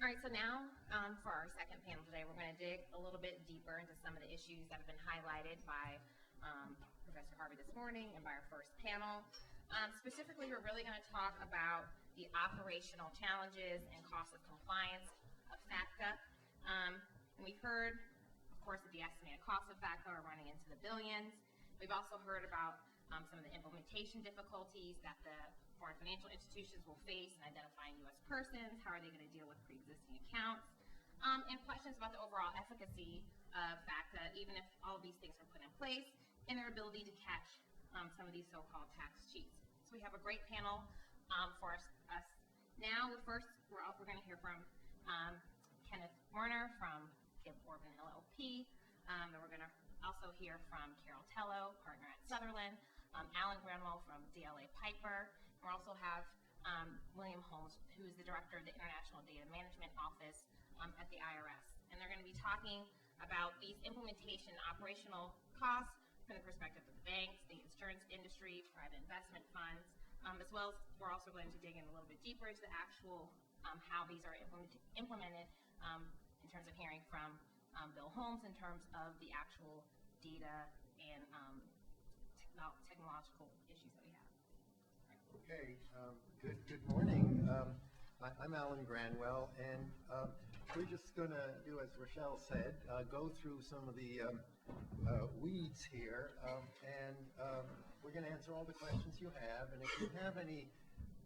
All right, so now for our second panel today, we're going to dig a little bit deeper into some of the issues that have been highlighted by Professor Harvey this morning and by our first panel. Specifically, we're really going to talk about the operational challenges and cost of compliance of FATCA. And we've heard, of course, that the estimated costs of FATCA are running into the billions. We've also heard about some of the implementation difficulties that the foreign financial institutions will face in identifying U.S. persons. How are they going to deal with pre-existing accounts? And questions about the overall efficacy of FATCA, even if all of these things are put in place, and their ability to catch some of these so-called tax cheats. So we have a great panel for us now. First, we're going to hear from Kenneth Werner from Kibbe, Orbe, LLP. Then we're going to also hear from Tello, partner at Sutherland, Granwell from DLA Piper. And we'll also have William Holmes, who is the director of the International Data Management Office at the IRS. And they're going to be talking about these implementation operational costs from the perspective of the banks, the insurance industry, private investment funds, as well as we're also going to dig in a little bit deeper into the actual how these are implemented in terms of hearing from Bill Holmes in terms of the actual data and technological issues that we have. Okay, good morning. I'm Granwell, and we're just going to do, as Rachelle said, go through some of the weeds here, and we're going to answer all the questions you have. And if you have any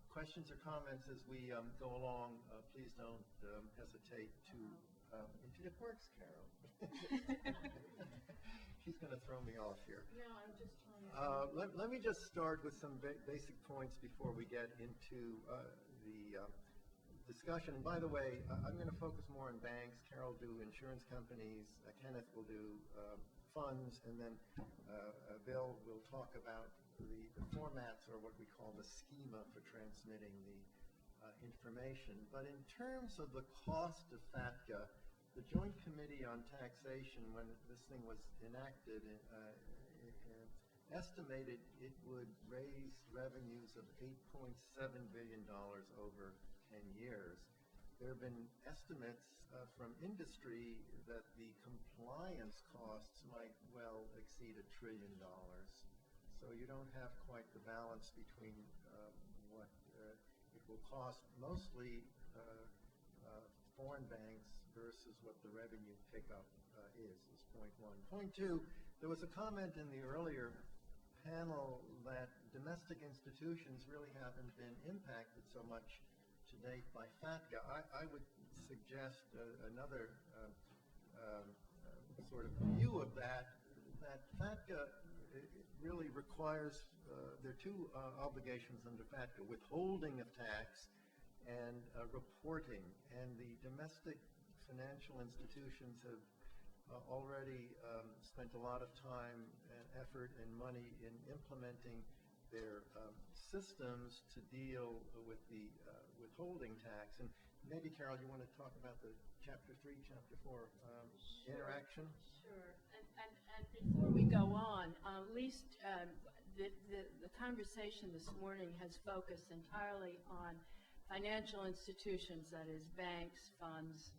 questions or comments as we go along, please don't hesitate to. It works, Carol. She's going to throw me off here. No, I'm just trying to... Let me just start with some basic points before we get into the discussion. And by the way, I'm going to focus more on banks. Carol will do insurance companies. Kenneth will do funds. And then Bill will talk about the formats, or what we call the schema for transmitting the information. But in terms of the cost of FATCA, the Joint Committee on Taxation, when this thing was enacted, estimated it would raise revenues of $8.7 billion over 10 years. There have been estimates from industry that the compliance costs might well exceed $1 trillion. So you don't have quite the balance between what it will cost mostly foreign banks versus what the revenue pickup is point one. Point two, there was a comment in the earlier panel that domestic institutions really haven't been impacted so much to date by FATCA. I would suggest another sort of view of that FATCA really requires, there are two obligations under FATCA: withholding of tax and reporting. And the domestic financial institutions have already spent a lot of time and effort and money in implementing their systems to deal with the withholding tax. And maybe, Carol, you want to talk about the Chapter 3, Chapter 4 interaction? Sure. And before we go on, at least the conversation this morning has focused entirely on financial institutions, that is banks, funds,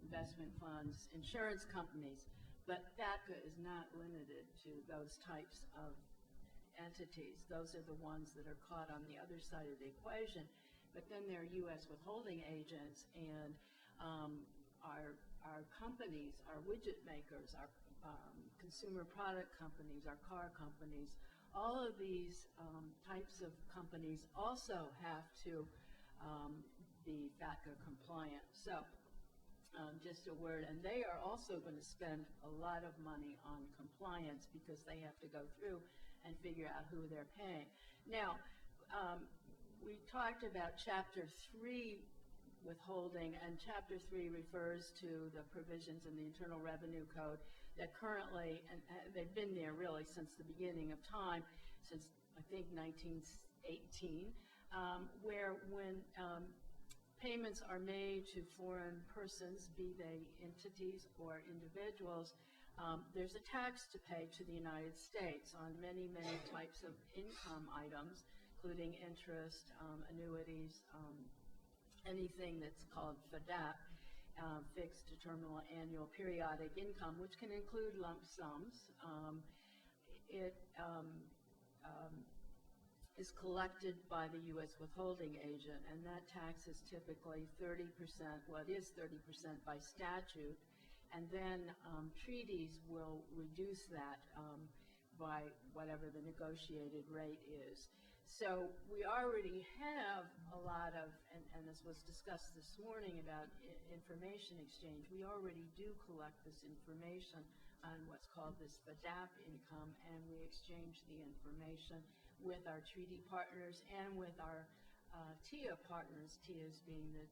investment funds, insurance companies. But FATCA is not limited to those types of entities. Those are the ones that are caught on the other side of the equation. But then there are U.S. withholding agents and our companies, our widget makers, our consumer product companies, our car companies. All of these types of companies also have to be FATCA compliant. So just a word, and they are also going to spend a lot of money on compliance because they have to go through and figure out who they're paying. Now, we talked about Chapter 3 withholding, and Chapter 3 refers to the provisions in the Internal Revenue Code that currently, and they've been there really since the beginning of time, since I think 1918, where when payments are made to foreign persons, be they entities or individuals, there's a tax to pay to the United States on many, many types of income items, including interest, annuities, anything that's called FADAP, fixed determinable annual periodic income, which can include lump sums. It is collected by the U.S. withholding agent, and that tax is typically 30%, well, it is 30% by statute, and then treaties will reduce that by whatever the negotiated rate is. So we already have a lot of, and this was discussed this morning about information exchange, we already do collect this information on what's called this FADAP income, and we exchange the information with our treaty partners and with our TIA partners, TIAs being the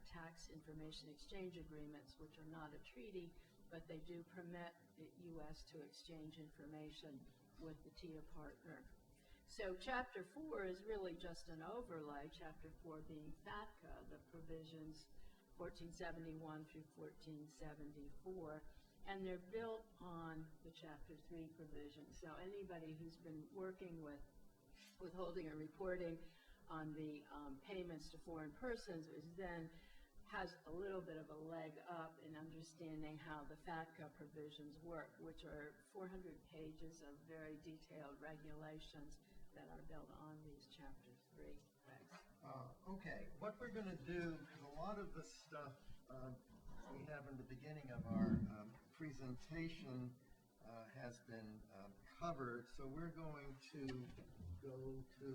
tax information exchange agreements, which are not a treaty, but they do permit the U.S. to exchange information with the TIA partner. So Chapter 4 is really just an overlay, Chapter 4 being FATCA, the provisions 1471 through 1474, and they're built on the Chapter 3 provisions. So anybody who's been working with withholding and reporting on the payments to foreign persons is then has a little bit of a leg up in understanding how the FATCA provisions work, which are 400 pages of very detailed regulations that are built on these Chapter 3 regs. Okay, what we're going to do, because a lot of the stuff we have in the beginning of our presentation has been covered, so we're going to go to,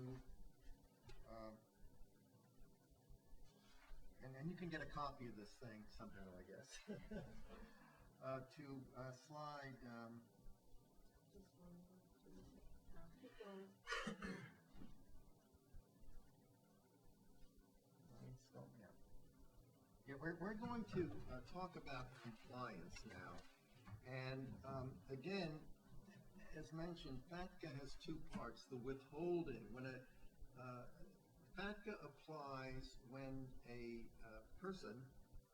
and you can get a copy of this thing somehow, I guess, to slide. Yeah, we're going to talk about compliance now, and again, as mentioned, FATCA has two parts. The withholding, when a FATCA applies when a person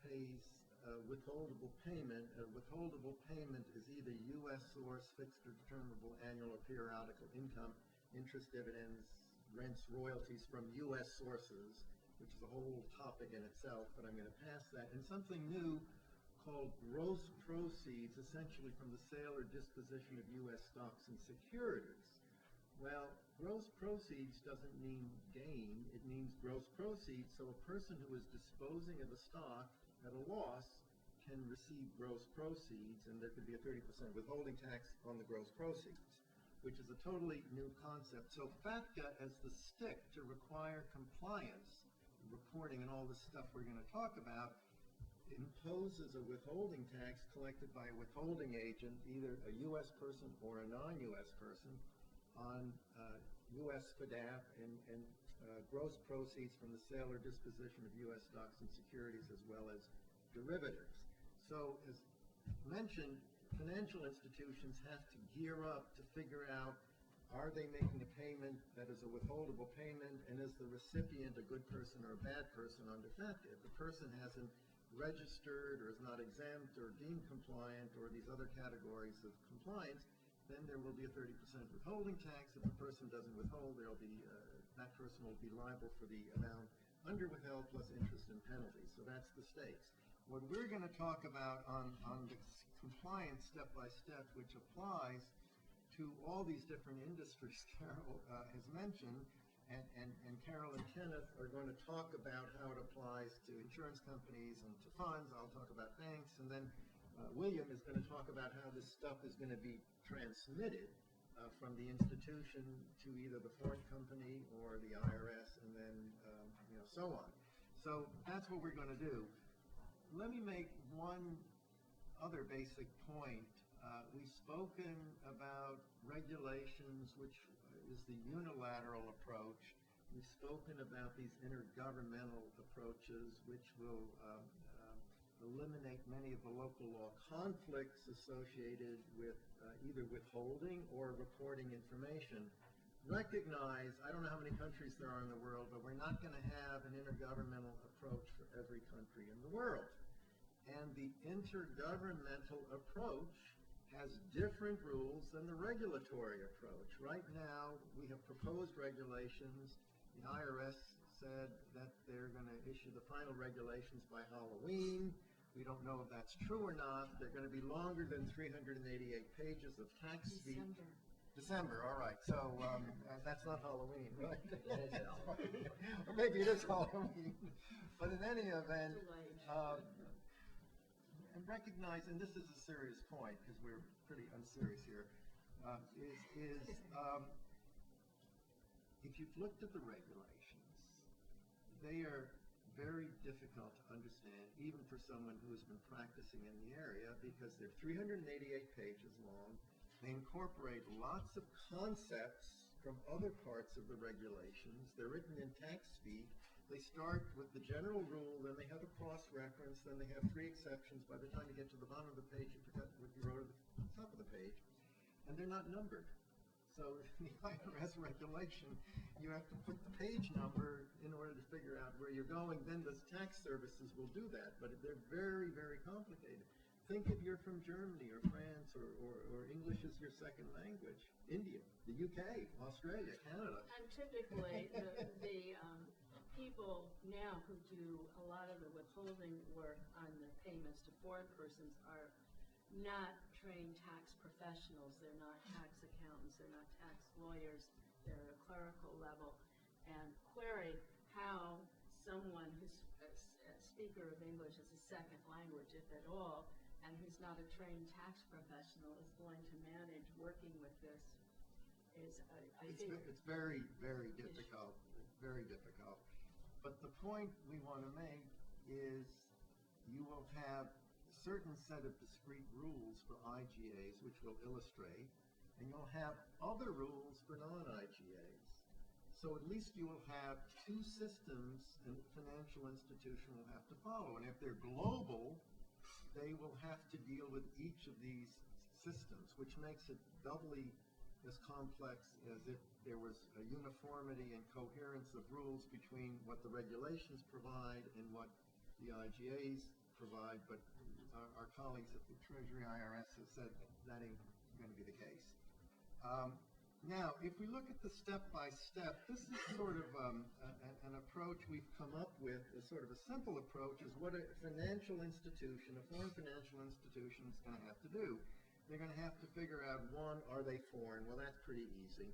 pays a withholdable payment. A withholdable payment is either U.S. source, fixed or determinable annual or periodical income, interest, dividends, rents, royalties from U.S. sources, which is a whole topic in itself, but I'm going to pass that. And something new called gross proceeds, essentially from the sale or disposition of U.S. stocks and securities. Well, gross proceeds doesn't mean gain, it means gross proceeds, so a person who is disposing of a stock at a loss can receive gross proceeds, and there could be a 30% withholding tax on the gross proceeds, which is a totally new concept. So FATCA, as the stick to require compliance, reporting and all the stuff we're going to talk about, imposes a withholding tax collected by a withholding agent, either a U.S. person or a non-U.S. person, on U.S. FADAP and gross proceeds from the sale or disposition of U.S. stocks and securities, as well as derivatives. So, as mentioned, financial institutions have to gear up to figure out, are they making a payment that is a withholdable payment, and is the recipient a good person or a bad person under FATCA? If the person hasn't registered or is not exempt or deemed compliant or these other categories of compliance, then there will be a 30% withholding tax. If the person doesn't withhold, there'll be that person will be liable for the amount under withheld plus interest and penalties. So that's the stakes. What we're going to talk about on the compliance step by step, which applies to all these different industries Carol has mentioned, and Carol and Kenneth are going to talk about how it applies to insurance companies and to funds. I'll talk about banks, and then William is going to talk about how this stuff is going to be transmitted from the institution to either the foreign company or the IRS, and then so on. So that's what we're going to do. Let me make one other basic point. We've spoken about regulations, which is the unilateral approach. We've spoken about these intergovernmental approaches, which will eliminate many of the local law conflicts associated with either withholding or reporting information. Recognize, I don't know how many countries there are in the world, but we're not going to have an intergovernmental approach for every country in the world. And the intergovernmental approach has different rules than the regulatory approach. Right now, we have proposed regulations. The IRS said that they're going to issue the final regulations by Halloween. We don't know if that's true or not. They're going to be longer than 388 pages of tax speak. December, all right. So that's not Halloween, right? Or maybe it is Halloween. But in any event, and recognize, and this is a serious point because we're pretty unserious here, if you've looked at the regulations, they are very difficult to understand, even for someone who has been practicing in the area, because they're 388 pages long. They incorporate lots of concepts from other parts of the regulations. They're written in tax speak. They start with the general rule, then they have a cross-reference, then they have 3 exceptions. By the time you get to the bottom of the page, you forget what you wrote at the top of the page. And they're not numbered. So in the IRS regulation, you have to put the page number in order to figure out where you're going. Then the tax services will do that, but they're very, very complicated. Think if you're from Germany or France or English is your second language, India, the UK, Australia, Canada. And typically, the people now who do a lot of the withholding work on the payments to foreign persons are not trained tax professionals. They're not tax accountants. They're not tax lawyers. They're at a clerical level. And query how someone who's a speaker of English as a second language, if at all, and who's not a trained tax professional is going to manage working with this is, I think... It's very, very difficult. Very difficult. But the point we want to make is you will have a certain set of discrete rules for IGAs, which will illustrate, and you'll have other rules for non-IGAs. So at least you will have 2 systems a financial institution will have to follow. And if they're global, they will have to deal with each of these systems, which makes it doubly as complex as if there was a uniformity and coherence of rules between what the regulations provide and what the IGAs provide. But our colleagues at the Treasury IRS have said that ain't going to be the case. Now, if we look at the step-by-step, this is sort of an approach we've come up with, a sort of a simple approach, is what a financial institution, a foreign financial institution is going to have to do. They're going to have to figure out, 1, are they foreign? Well, that's pretty easy.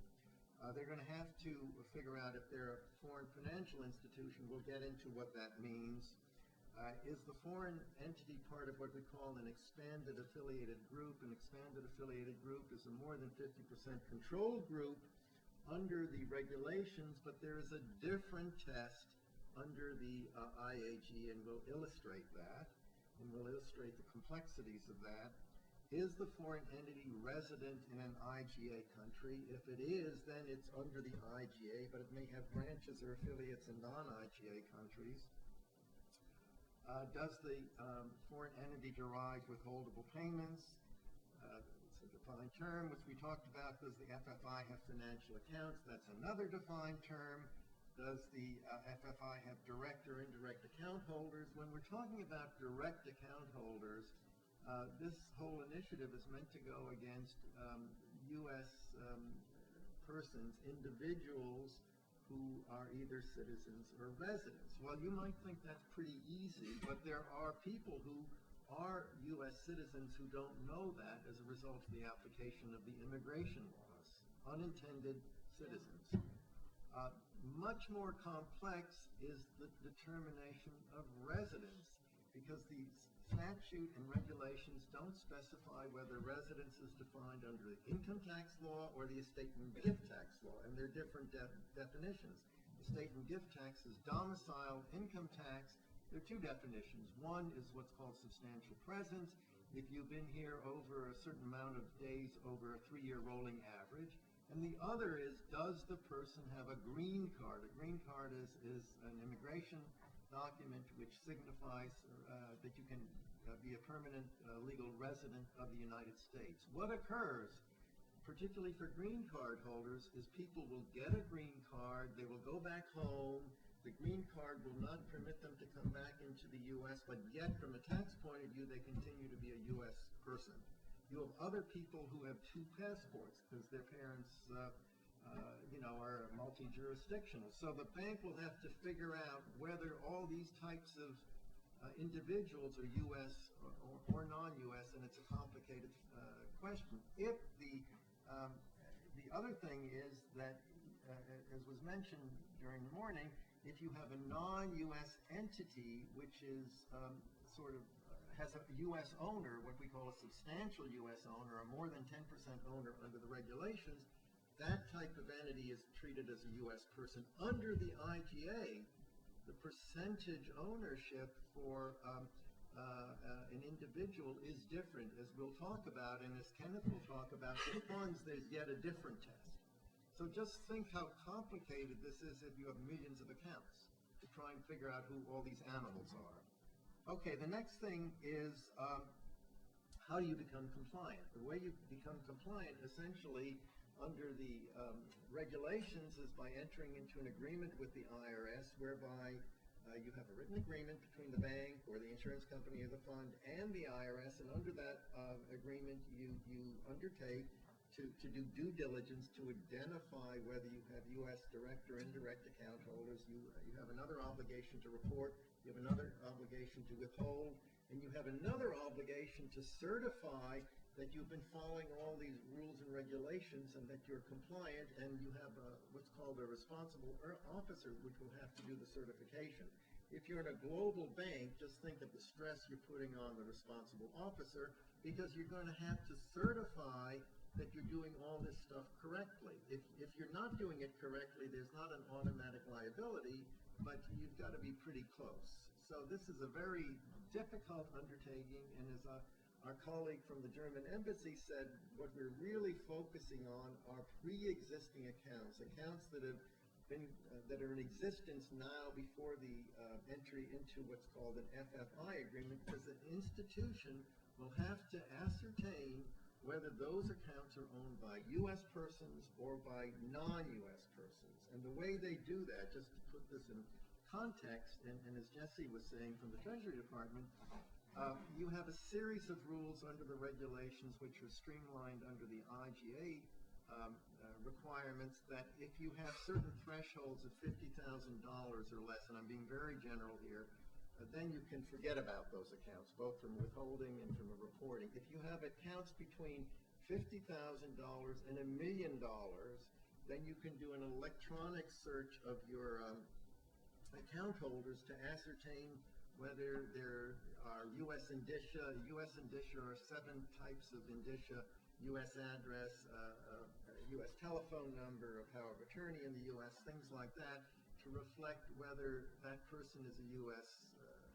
They're going to have to figure out if they're a foreign financial institution. We'll get into what that means. Is the foreign entity part of what we call an expanded affiliated group? An expanded affiliated group is a more than 50% controlled group under the regulations, but there is a different test under the IAG, and we'll illustrate that, and we'll illustrate the complexities of that. Is the foreign entity resident in an IGA country? If it is, then it's under the IGA, but it may have branches or affiliates in non-IGA countries. Does the foreign entity derive withholdable payments? It's a defined term, which we talked about. Does the FFI have financial accounts? That's another defined term. Does the FFI have direct or indirect account holders? When we're talking about direct account holders, this whole initiative is meant to go against U.S. persons, individuals who are either citizens or residents. Well, you might think that's pretty easy, but there are people who are U.S. citizens who don't know that as a result of the application of the immigration laws, unintended citizens. Much more complex is the determination of residence, because the statute and regulations don't specify whether residence is defined under the income tax law or the estate and gift tax law, and they're different definitions. Estate and gift tax is domicile income tax. There are 2 definitions. One is what's called substantial presence. If you've been here over a certain amount of days over a 3-year rolling average. And the other is, does the person have a green card? A green card is an immigration document which signifies that you can be a permanent legal resident of the United States. What occurs, particularly for green card holders, is people will get a green card, they will go back home, the green card will not permit them to come back into the U.S., but yet from a tax point of view, they continue to be a U.S. person. You have other people who have 2 passports because their parents are multi-jurisdictional. So the bank will have to figure out whether all these types of individuals are U.S. or non-U.S., and it's a complicated question. If the other thing is that, as was mentioned during the morning, if you have a non-U.S. entity which is has a U.S. owner, what we call a substantial U.S. owner, or more than 10% owner under the regulations, that type of entity is treated as a U.S. person. Under the IGA, the percentage ownership for an individual is different, as we'll talk about, and as Kenneth will talk about, for funds, there's yet a different test. So just think how complicated this is if you have millions of accounts to try and figure out who all these animals are. Okay, the next thing is how do you become compliant? The way you become compliant, essentially, under the regulations, is by entering into an agreement with the IRS, whereby you have a written agreement between the bank or the insurance company or the fund and the IRS, and under that agreement you undertake to do due diligence to identify whether you have U.S. direct or indirect account holders. You have another obligation to report, you have another obligation to withhold, and you have another obligation to certify that you've been following all these rules and regulations and that you're compliant, and you have what's called a responsible officer, which will have to do the certification. If you're in a global bank, just think of the stress you're putting on the responsible officer, because you're going to have to certify that you're doing all this stuff correctly. If you're not doing it correctly, there's not an automatic liability, but you've got to be pretty close. So this is a very difficult undertaking, and as our colleague from the German embassy said, what we're really focusing on are pre-existing accounts that have been that are in existence now before the entry into what's called an FFI agreement, because an institution will have to ascertain whether those accounts are owned by U.S. persons or by non-U.S. persons. And the way they do that, just to put this in context, and as Jesse was saying from the Treasury Department, you have a series of rules under the regulations which are streamlined under the IGA requirements, that if you have certain thresholds of $50,000 or less, and I'm being very general here, then you can forget about those accounts, both from withholding and from reporting. If you have accounts between $50,000 and $1 million, then you can do an electronic search of your account holders to ascertain whether there are U.S. indicia. U.S. indicia are 7 types of indicia: U.S. address, U.S. telephone number, a power of attorney in the U.S., things like that, to reflect whether that person is a U.S.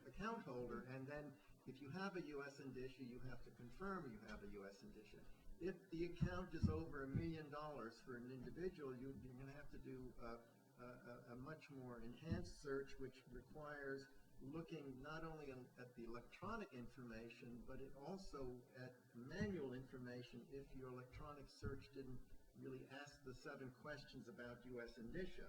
account holder. And then if you have a U.S. indicia, you have to confirm you have a U.S. indicia. If the account is over $1 million for an individual, you're going to have to do a much more enhanced search, which requires looking not only at the electronic information, but also at manual information if your electronic search didn't really ask the 7 questions about U.S. indicia,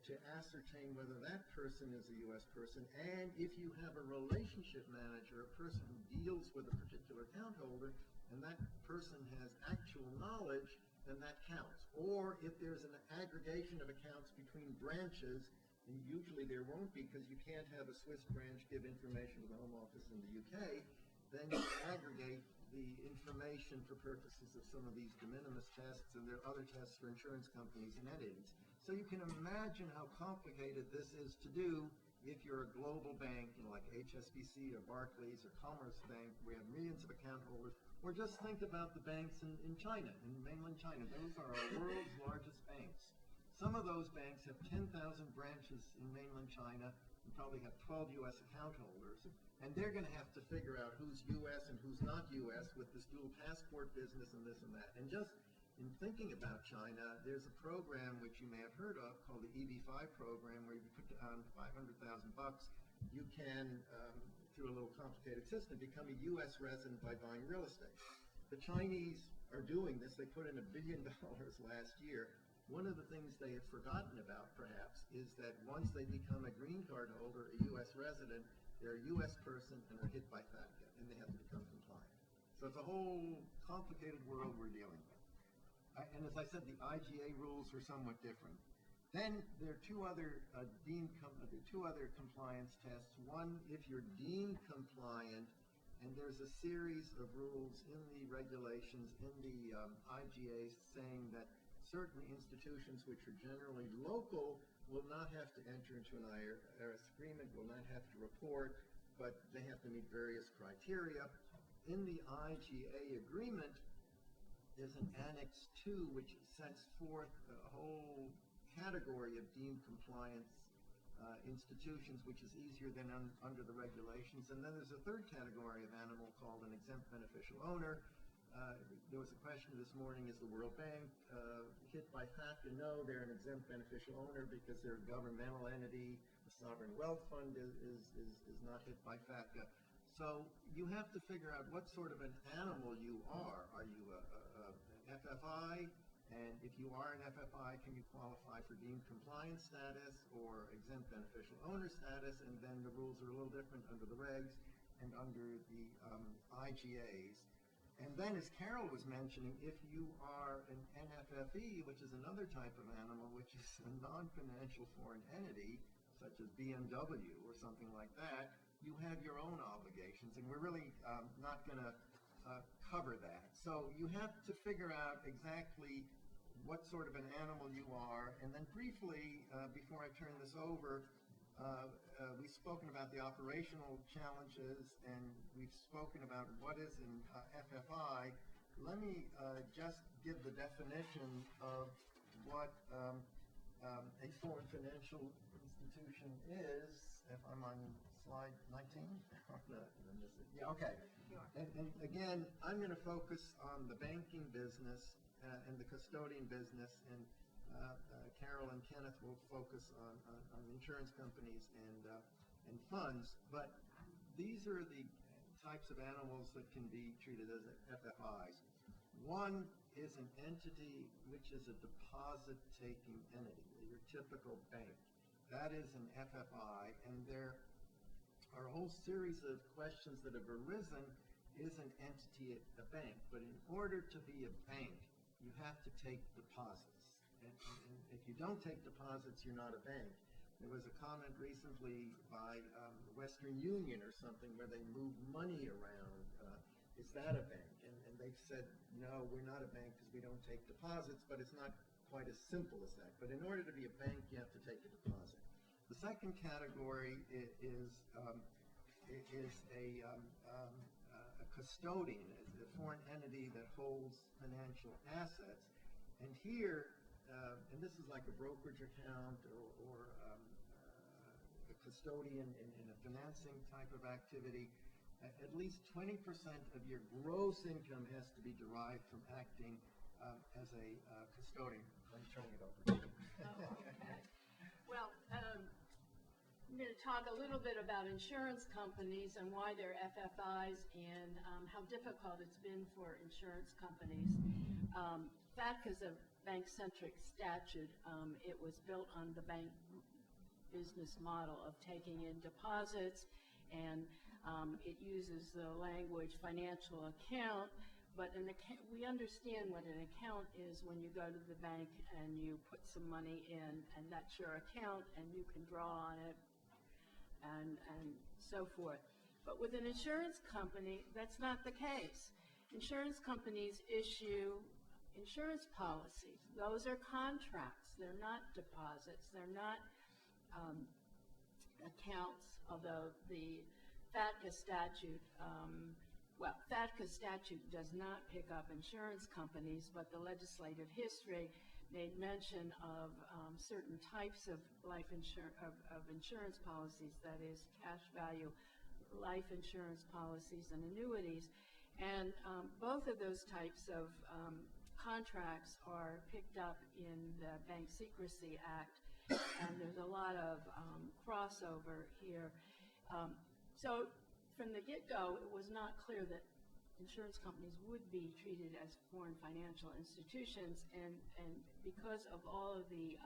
to ascertain whether that person is a U.S. person. And if you have a relationship manager, a person who deals with a particular account holder, and that person has actual knowledge, then that counts. Or if there's an aggregation of accounts between branches, and usually there won't be, because you can't have a Swiss branch give information to the Home Office in the UK, then you aggregate the information for purposes of some of these de minimis tests, and there are other tests for insurance companies and entities. So you can imagine how complicated this is to do if you're a global bank, like HSBC or Barclays or Commerce Bank, where you have millions of account holders. Or just think about the banks in China, in mainland China. Those are our world's largest banks. Some of those banks have 10,000 branches in mainland China and probably have 12 U.S. account holders. And they're going to have to figure out who's U.S. and who's not U.S. with this dual passport business and this and that. And just in thinking about China, there's a program which you may have heard of called the EB-5 program, where you put down $500,000. You can, through a little complicated system, become a U.S. resident by buying real estate. The Chinese are doing this. They put in $1 billion last year. One of the things they have forgotten about, perhaps, is that once they become a green card holder, a U.S. resident, they're a U.S. person and are hit by FATCA, and they have to become compliant. So it's a whole complicated world we're dealing with. And as I said, the IGA rules were somewhat different. Then there are two other compliance tests. One, if you're deemed compliant, and there's a series of rules in the regulations in the IGA saying that certain institutions which are generally local will not have to enter into an IRS agreement, will not have to report, but they have to meet various criteria. In the IGA agreement, there's an Annex 2 which sets forth a whole category of deemed compliance institutions, which is easier than under the regulations. And then there's a third category of animal called an exempt beneficial owner. There was a question this morning, is the World Bank hit by FATCA? No, they're an exempt beneficial owner because they're a governmental entity. The Sovereign Wealth Fund is not hit by FATCA. So you have to figure out what sort of an animal you are. Are you an FFI? And if you are an FFI, can you qualify for deemed compliance status or exempt beneficial owner status? And then the rules are a little different under the regs and under the IGAs. And then, as Carol was mentioning, if you are an NFFE, which is another type of animal, which is a non-financial foreign entity, such as BMW or something like that, you have your own obligations, and we're really not going to cover that. So you have to figure out exactly what sort of an animal you are. And then briefly, before I turn this over, we've spoken about the operational challenges, and we've spoken about what is an FFI. Let me just give the definition of what a foreign financial institution is. If I'm on slide 19? Yeah, okay. And again, I'm going to focus on the banking business and the custodian business, and Carol and Kenneth will focus on insurance companies and funds. But these are the types of animals that can be treated as FFIs. One is an entity which is a deposit-taking entity, your typical bank. That is an FFI, and there are a whole series of questions that have arisen. Is an entity a bank? But in order to be a bank, you have to take deposits. And if you don't take deposits, you're not a bank. There was a comment recently by Western Union or something where they move money around. Is that a bank? And they've said, no, we're not a bank because we don't take deposits, but it's not quite as simple as that. But in order to be a bank, you have to take a deposit. The second category is a custodian, a foreign entity that holds financial assets. And here, and this is like a brokerage account or a custodian in a financing type of activity, at least 20% of your gross income has to be derived from acting as a custodian. Let me turn it over to you. Okay. Well, I'm going to talk a little bit about insurance companies and why they're FFIs and how difficult it's been for insurance companies. FATCA is a bank-centric statute. It was built on the bank business model of taking in deposits, and it uses the language financial account, but we understand what an account is when you go to the bank and you put some money in, and that's your account, and you can draw on it, and so forth. But with an insurance company, that's not the case. Insurance companies issue insurance policies. Those are contracts. They're not deposits. They're not accounts, although the FATCA statute, FATCA statute does not pick up insurance companies, but the legislative history made mention of certain types of insurance policies, that is cash value life insurance policies and annuities. And both of those types of contracts are picked up in the Bank Secrecy Act, and there's a lot of crossover here. So from the get-go, it was not clear that insurance companies would be treated as foreign financial institutions, and because of all of the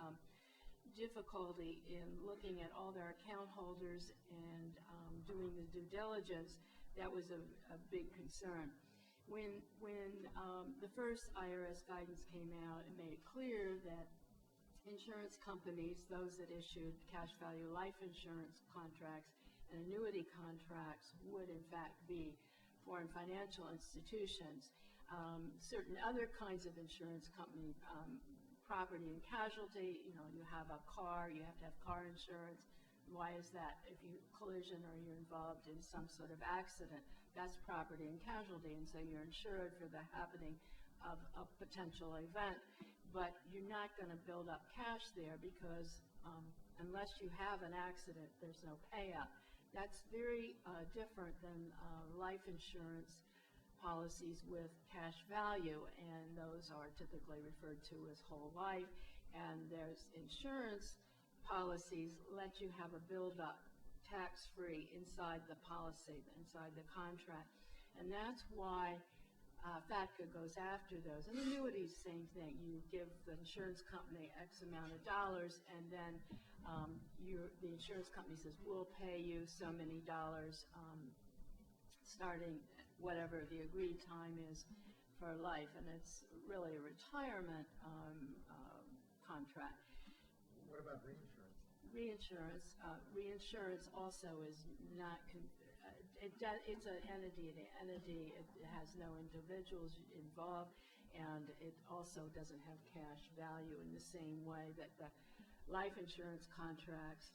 difficulty in looking at all their account holders and doing the due diligence, that was a big concern. When the first IRS guidance came out, it made it clear that insurance companies, those that issued cash value life insurance contracts and annuity contracts, would in fact be foreign financial institutions. Certain other kinds of insurance company, property and casualty, you have a car, you have to have car insurance. Why is that? If you collision or you're involved in some sort of accident, that's property and casualty, and so you're insured for the happening of a potential event. But you're not going to build up cash there because unless you have an accident, there's no payout. That's very different than life insurance policies with cash value, and those are typically referred to as whole life. And there's insurance policies let you have a build-up tax-free inside the policy, inside the contract. And that's why FATCA goes after those. And annuities, same thing. You give the insurance company X amount of dollars, and then the insurance company says, we'll pay you so many dollars starting whatever the agreed time is for life. And it's really a retirement contract. What about reinsurance? Reinsurance also is not, it's an entity to entity. It has no individuals involved, and it also doesn't have cash value in the same way that the life insurance contracts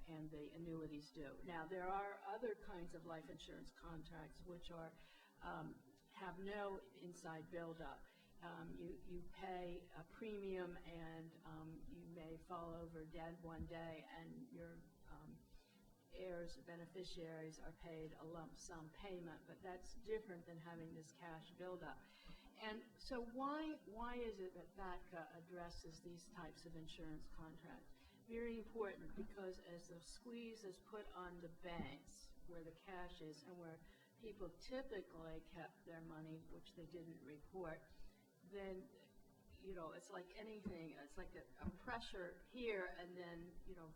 and the annuities do. Now, there are other kinds of life insurance contracts which are have no inside buildup. You pay a premium, and you may fall over dead one day, and your heirs or beneficiaries are paid a lump sum payment, but that's different than having this cash buildup. And so why is it that FATCA addresses these types of insurance contracts? Very important, because as the squeeze is put on the banks, where the cash is and where people typically kept their money, which they didn't report, then it's like anything. It's like a pressure here, and then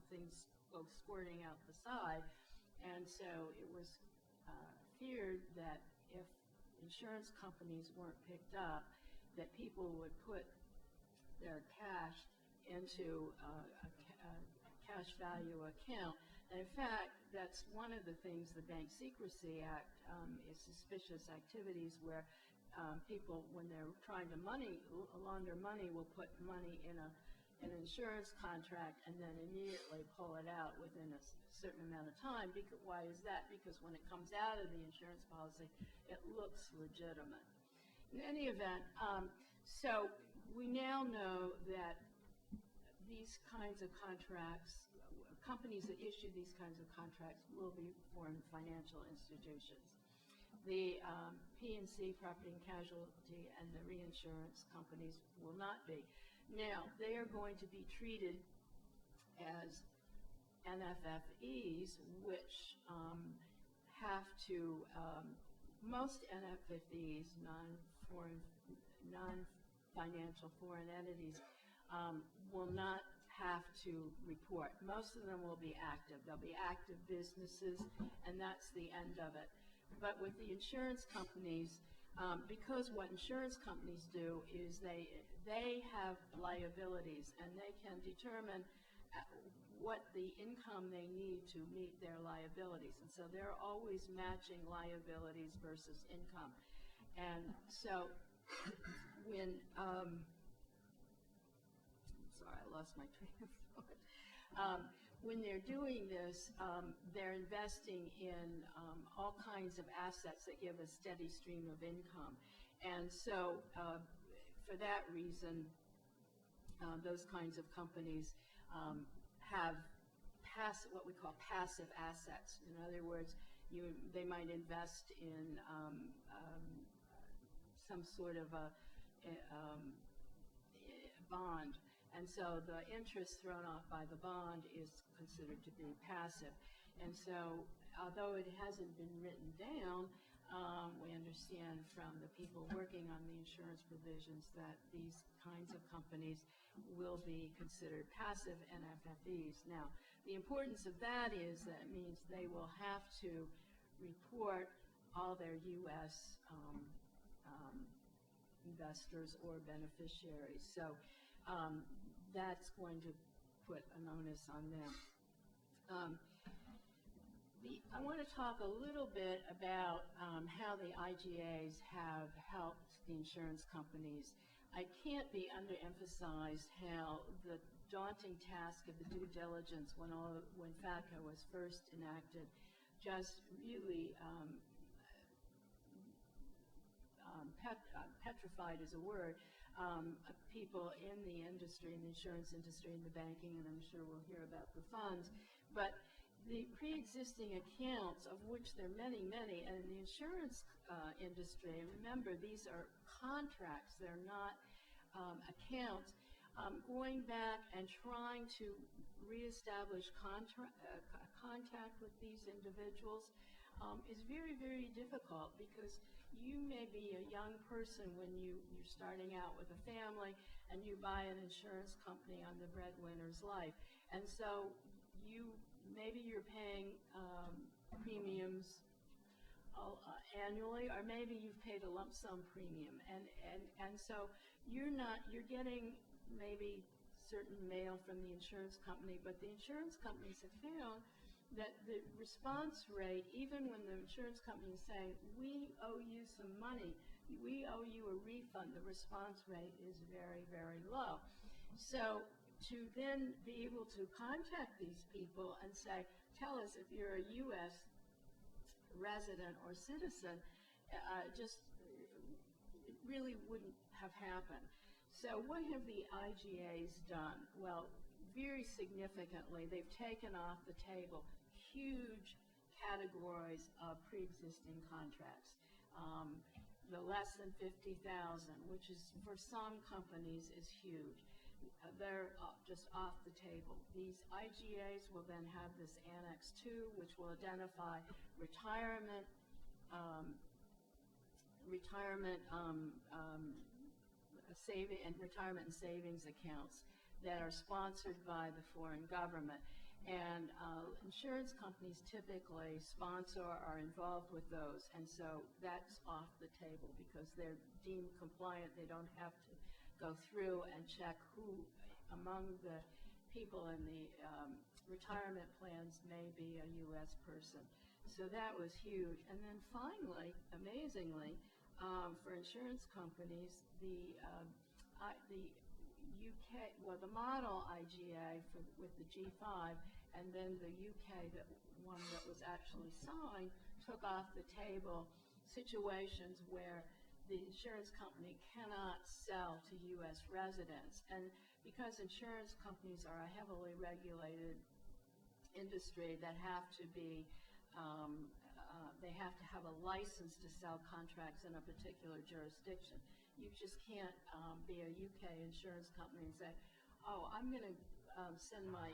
things go squirting out the side. And so it was feared that if insurance companies weren't picked up, that people would put their cash into a cash value account. And in fact, that's one of the things the Bank Secrecy Act is suspicious activities where people, when they're trying to launder money, will put money in an insurance contract and then immediately pull it out within a certain amount of time. Why is that? Because when it comes out of the insurance policy, it looks legitimate. In any event, so we now know that these kinds of contracts, companies that issue these kinds of contracts, will be foreign financial institutions. The P&C, property and casualty, and the reinsurance companies will not be. Now, they are going to be treated as NFFEs, which have to, most NFFEs, non-financial foreign entities, will not have to report. Most of them will be active. They'll be active businesses, and that's the end of it. But with the insurance companies, because what insurance companies do is they have liabilities, and they can determine what the income they need to meet their liabilities. And so they're always matching liabilities versus income. And so when, sorry, I lost my train of thought. When they're doing this, they're investing in all kinds of assets that give a steady stream of income. And so for that reason, those kinds of companies have what we call passive assets. In other words, they might invest in some sort of a bond. And so the interest thrown off by the bond is considered to be passive. And so although it hasn't been written down, we understand from the people working on the insurance provisions that these kinds of companies will be considered passive NFFEs. Now, the importance of that is that it means they will have to report all their U.S. investors or beneficiaries. So that's going to put an onus on them. I want to talk a little bit about how the IGAs have helped the insurance companies. I can't be underemphasized how the daunting task of the due diligence when FATCA was first enacted just really petrified is a word, people in the industry, in the insurance industry, in the banking, and I'm sure we'll hear about the funds. But the pre-existing accounts, of which there are many, many, and in the insurance industry, remember, these are contracts, they're not accounts. Going back and trying to reestablish contact with these individuals is very, very difficult, because you may be a young person when you're starting out with a family and you buy an insurance company on the breadwinner's life. And so maybe you're paying premiums annually, or maybe you've paid a lump sum premium, and so you're getting maybe certain mail from the insurance company, but the insurance companies have found that the response rate, even when the insurance company is saying, we owe you some money, we owe you a refund, the response rate is very, very low. So to then be able to contact these people and say, tell us if you're a U.S. resident or citizen, it really wouldn't have happened. So what have the IGAs done? Well, very significantly, they've taken off the table huge categories of pre-existing contracts. The less than $50,000, which is for some companies is huge. They're just off the table. These IGAs will then have this Annex 2, which will identify retirement and savings accounts that are sponsored by the foreign government. And insurance companies typically sponsor or are involved with those, and so that's off the table because they're deemed compliant. They don't have to go through and check who among the people in the retirement plans may be a U.S. person. So that was huge. And then finally, amazingly, for insurance companies, the UK, well, the model IGA with the G5, and then the UK, one that was actually signed, took off the table situations where the insurance company cannot sell to U.S. residents. And because insurance companies are a heavily regulated industry that have to be, they have to have a license to sell contracts in a particular jurisdiction. You just can't be a UK insurance company and say, oh, I'm going to send my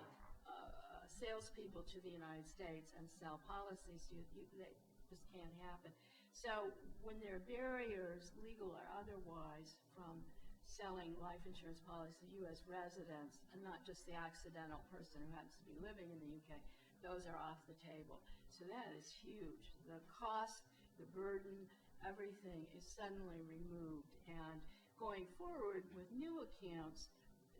salespeople to the United States and sell policies. That just can't happen. So when there are barriers, legal or otherwise, from selling life insurance policies to U.S. residents, and not just the accidental person who happens to be living in the UK, those are off the table. So that is huge. The cost, the burden, everything is suddenly removed. And going forward with new accounts,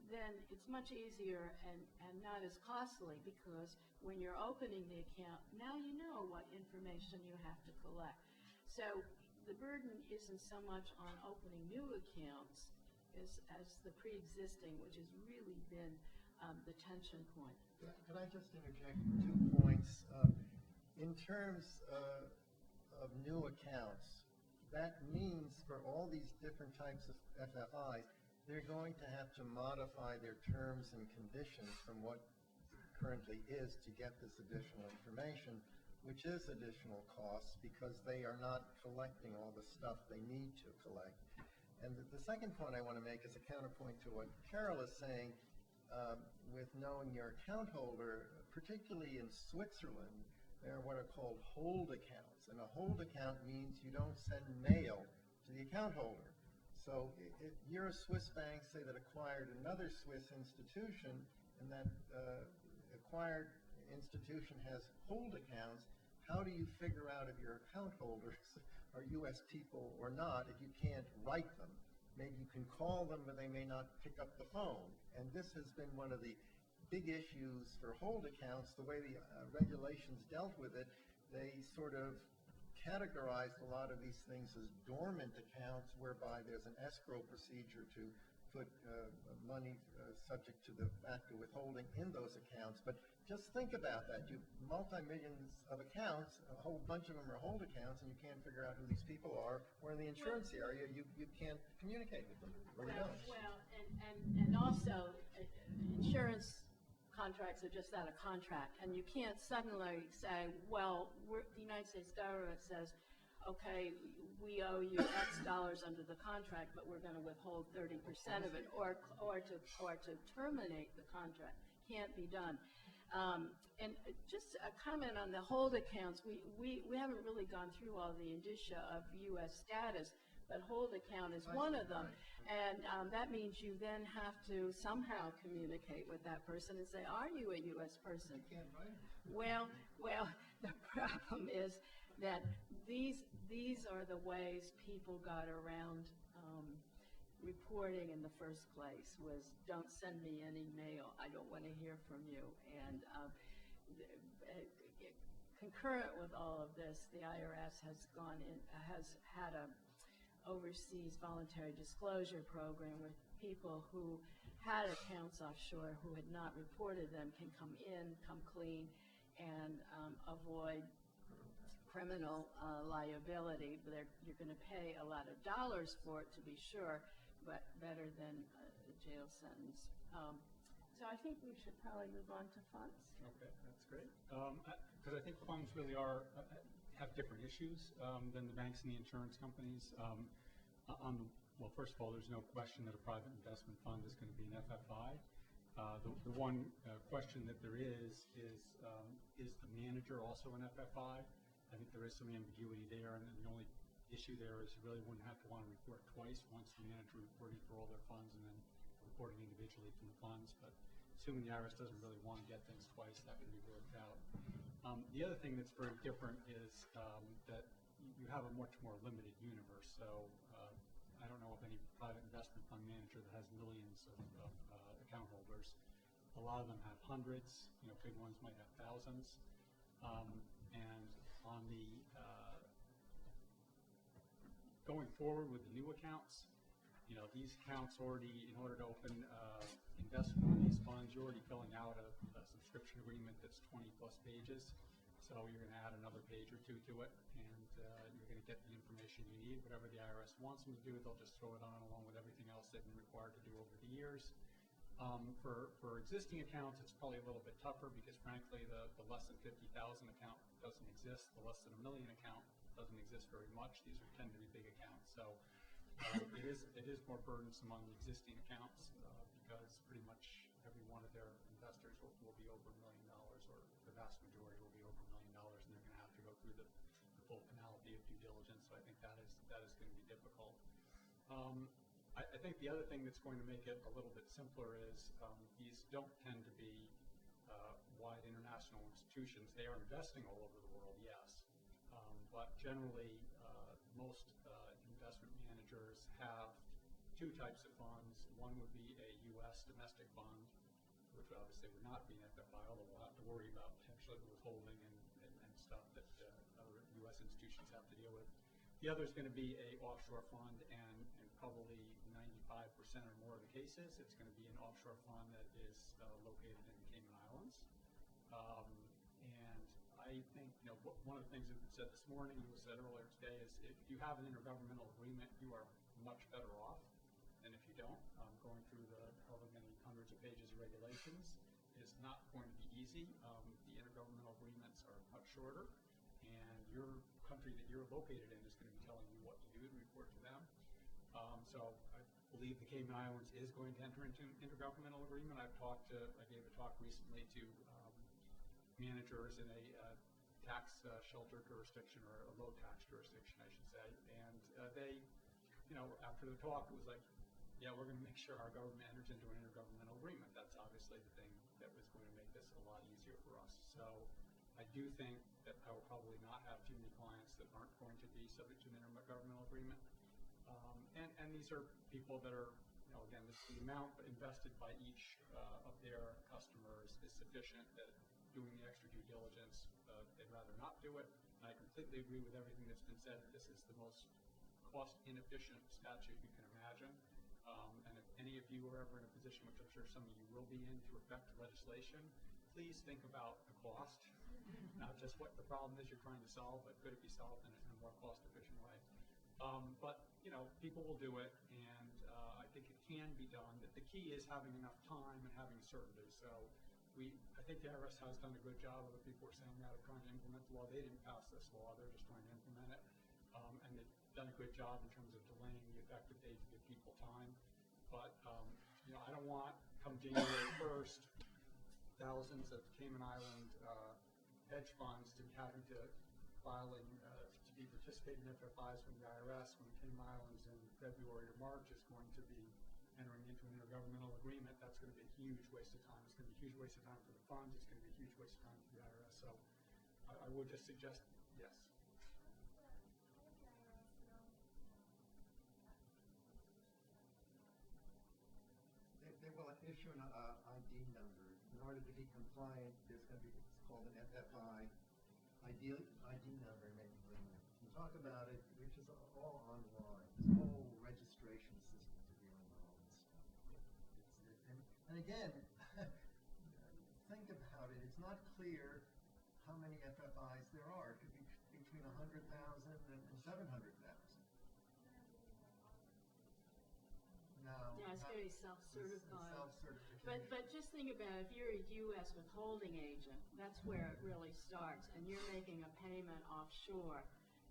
then it's much easier and not as costly, because when you're opening the account, now you know what information you have to collect. So the burden isn't so much on opening new accounts as the pre-existing, which has really been the tension point. Could I just interject 2 points? In terms of new accounts, that means for all these different types of FFIs, they're going to have to modify their terms and conditions from what currently is to get this additional information, which is additional costs because they are not collecting all the stuff they need to collect. And the second point I want to make is a counterpoint to what Carol is saying with knowing your account holder, particularly in Switzerland. There are what are called hold accounts, and a hold account means you don't send mail to the account holder. So if you're a Swiss bank, say, that acquired another Swiss institution, and that acquired institution has hold accounts, how do you figure out if your account holders are U.S. people or not if you can't write them. Maybe you can call them, but they may not pick up the phone. And this has been one of the big issues for hold accounts. The way the regulations dealt with it, they sort of categorized a lot of these things as dormant accounts, whereby there's an escrow procedure to put money subject to the FATCA withholding in those accounts. But just think about that. You multi-millions of accounts, a whole bunch of them are hold accounts, and you can't figure out who these people are. Or in the insurance area, you can't communicate with them, or you don't. Well, and also, insurance contracts are just that, a contract, and you can't suddenly say, well, the United States government says, okay, we owe you X dollars under the contract, but we're going to withhold 30% of it, or to terminate the contract. Can't be done. And just a comment on the hold accounts. We haven't really gone through all the indicia of U.S. status, but hold account is one of them. And that means you then have to somehow communicate with that person and say, are you a U.S. person? You can't write them. Well, the problem is that these are the ways people got around reporting in the first place, was don't send me any mail, I don't want to hear from you. And concurrent with all of this, the IRS has had a overseas voluntary disclosure program where people who had accounts offshore who had not reported them can come in, come clean, and avoid criminal liability. You're going to pay a lot of dollars for it, to be sure, but better than a jail sentence. So I think we should probably move on to funds. Okay, that's great. Because I think funds really have different issues than the banks and the insurance companies. Well, first of all, there's no question that a private investment fund is going to be an FFI. The one question that there is the manager also an FFI? I think there is some ambiguity there, and the only issue there is you really wouldn't have to want to report twice, once the manager reporting for all their funds and then reporting individually from the funds. But assuming the IRS doesn't really want to get things twice, that can be worked out. The other thing that's very different is that you have a much more limited universe. So I don't know of any private investment fund manager that has millions of account holders. A lot of them have hundreds. Big ones might have thousands. And on the going forward with the new accounts, these accounts already, in order to open investment in these funds, you're already filling out a subscription agreement that's 20 plus pages. So you're going to add another page or two to it, and you're going to get the information you need. Whatever the IRS wants them to do, they'll just throw it on along with everything else they've been required to do over the years. For existing accounts, it's probably a little bit tougher because, frankly, the less than 50,000 account doesn't exist. The less than $1 million account doesn't exist very much. These tend to be big accounts. So it is more burdensome on the existing accounts because pretty much every one of their investors will be over $1 million, or the vast majority will be over $1 million, and they're going to have to go through the full penalty of due diligence. So I think that is going to be difficult. I think the other thing that's going to make it a little bit simpler is these don't tend to be wide international institutions. They are investing all over the world, yes. But generally, most investment managers have two types of funds. One would be a U.S. domestic fund, which obviously would not be an FFI, although we'll have to worry about potentially withholding and stuff that other U.S. institutions have to deal with. The other is going to be a offshore fund, and probably 95% or more of the cases, it's going to be an offshore fund that is located in the Cayman Islands. And I think, one of the things that was said this morning and was said earlier today is if you have an intergovernmental agreement, you are much better off than if you don't. Going through the however many hundreds of pages of regulations is not going to be easy. The intergovernmental agreements are much shorter, and your country that you're located in is going to be telling you what to do and report to them. So I believe the Cayman Islands is going to enter into an intergovernmental agreement. I gave a talk recently to managers in a tax shelter jurisdiction, or a low tax jurisdiction, I should say. And they, after the talk, it was like, yeah, we're going to make sure our government enters into an intergovernmental agreement. That's obviously the thing that was going to make this a lot easier for us. So I do think that I will probably not have too many clients that aren't going to be subject to an intergovernmental agreement. And these are people that are, again, the amount invested by each of their customers is sufficient that doing the extra due diligence, they'd rather not do it. And I completely agree with everything that's been said. This is the most cost-inefficient statute you can imagine. And if any of you are ever in a position, which I'm sure some of you will be in, to affect legislation, please think about the cost, not just what the problem is you're trying to solve, but could it be solved in a more cost-efficient way. But people will do it, and I think it can be done. The key is having enough time and having certainty. So I think the IRS has done a good job of what people were saying now of trying to implement the law. They didn't pass this law; they're just trying to implement it, and they've done a good job in terms of delaying the effective date to give people time. But I don't want, come January 1st, thousands of Cayman Island hedge funds to be having to filing to be participating in FFIs from the IRS when the Cayman Islands in February or March is going to be entering into an intergovernmental agreement. That's going to be a huge waste of time. It's going to be a huge waste of time for the funds. It's going to be a huge waste of time for the IRS. So I would just suggest yes. They will issue an ID number. In order to be compliant, there's going to be, it's called an FFI ID number. You talk about it, which is all online. This whole registration system to dealing with all this stuff. And again, think about it. It's not clear how many FFIs there are. It could be between 100,000 and 700,000. No, it's going to be self-certified. Self-certification. But just think about it, if you're a U.S. withholding agent, that's where it really starts, and you're making a payment offshore,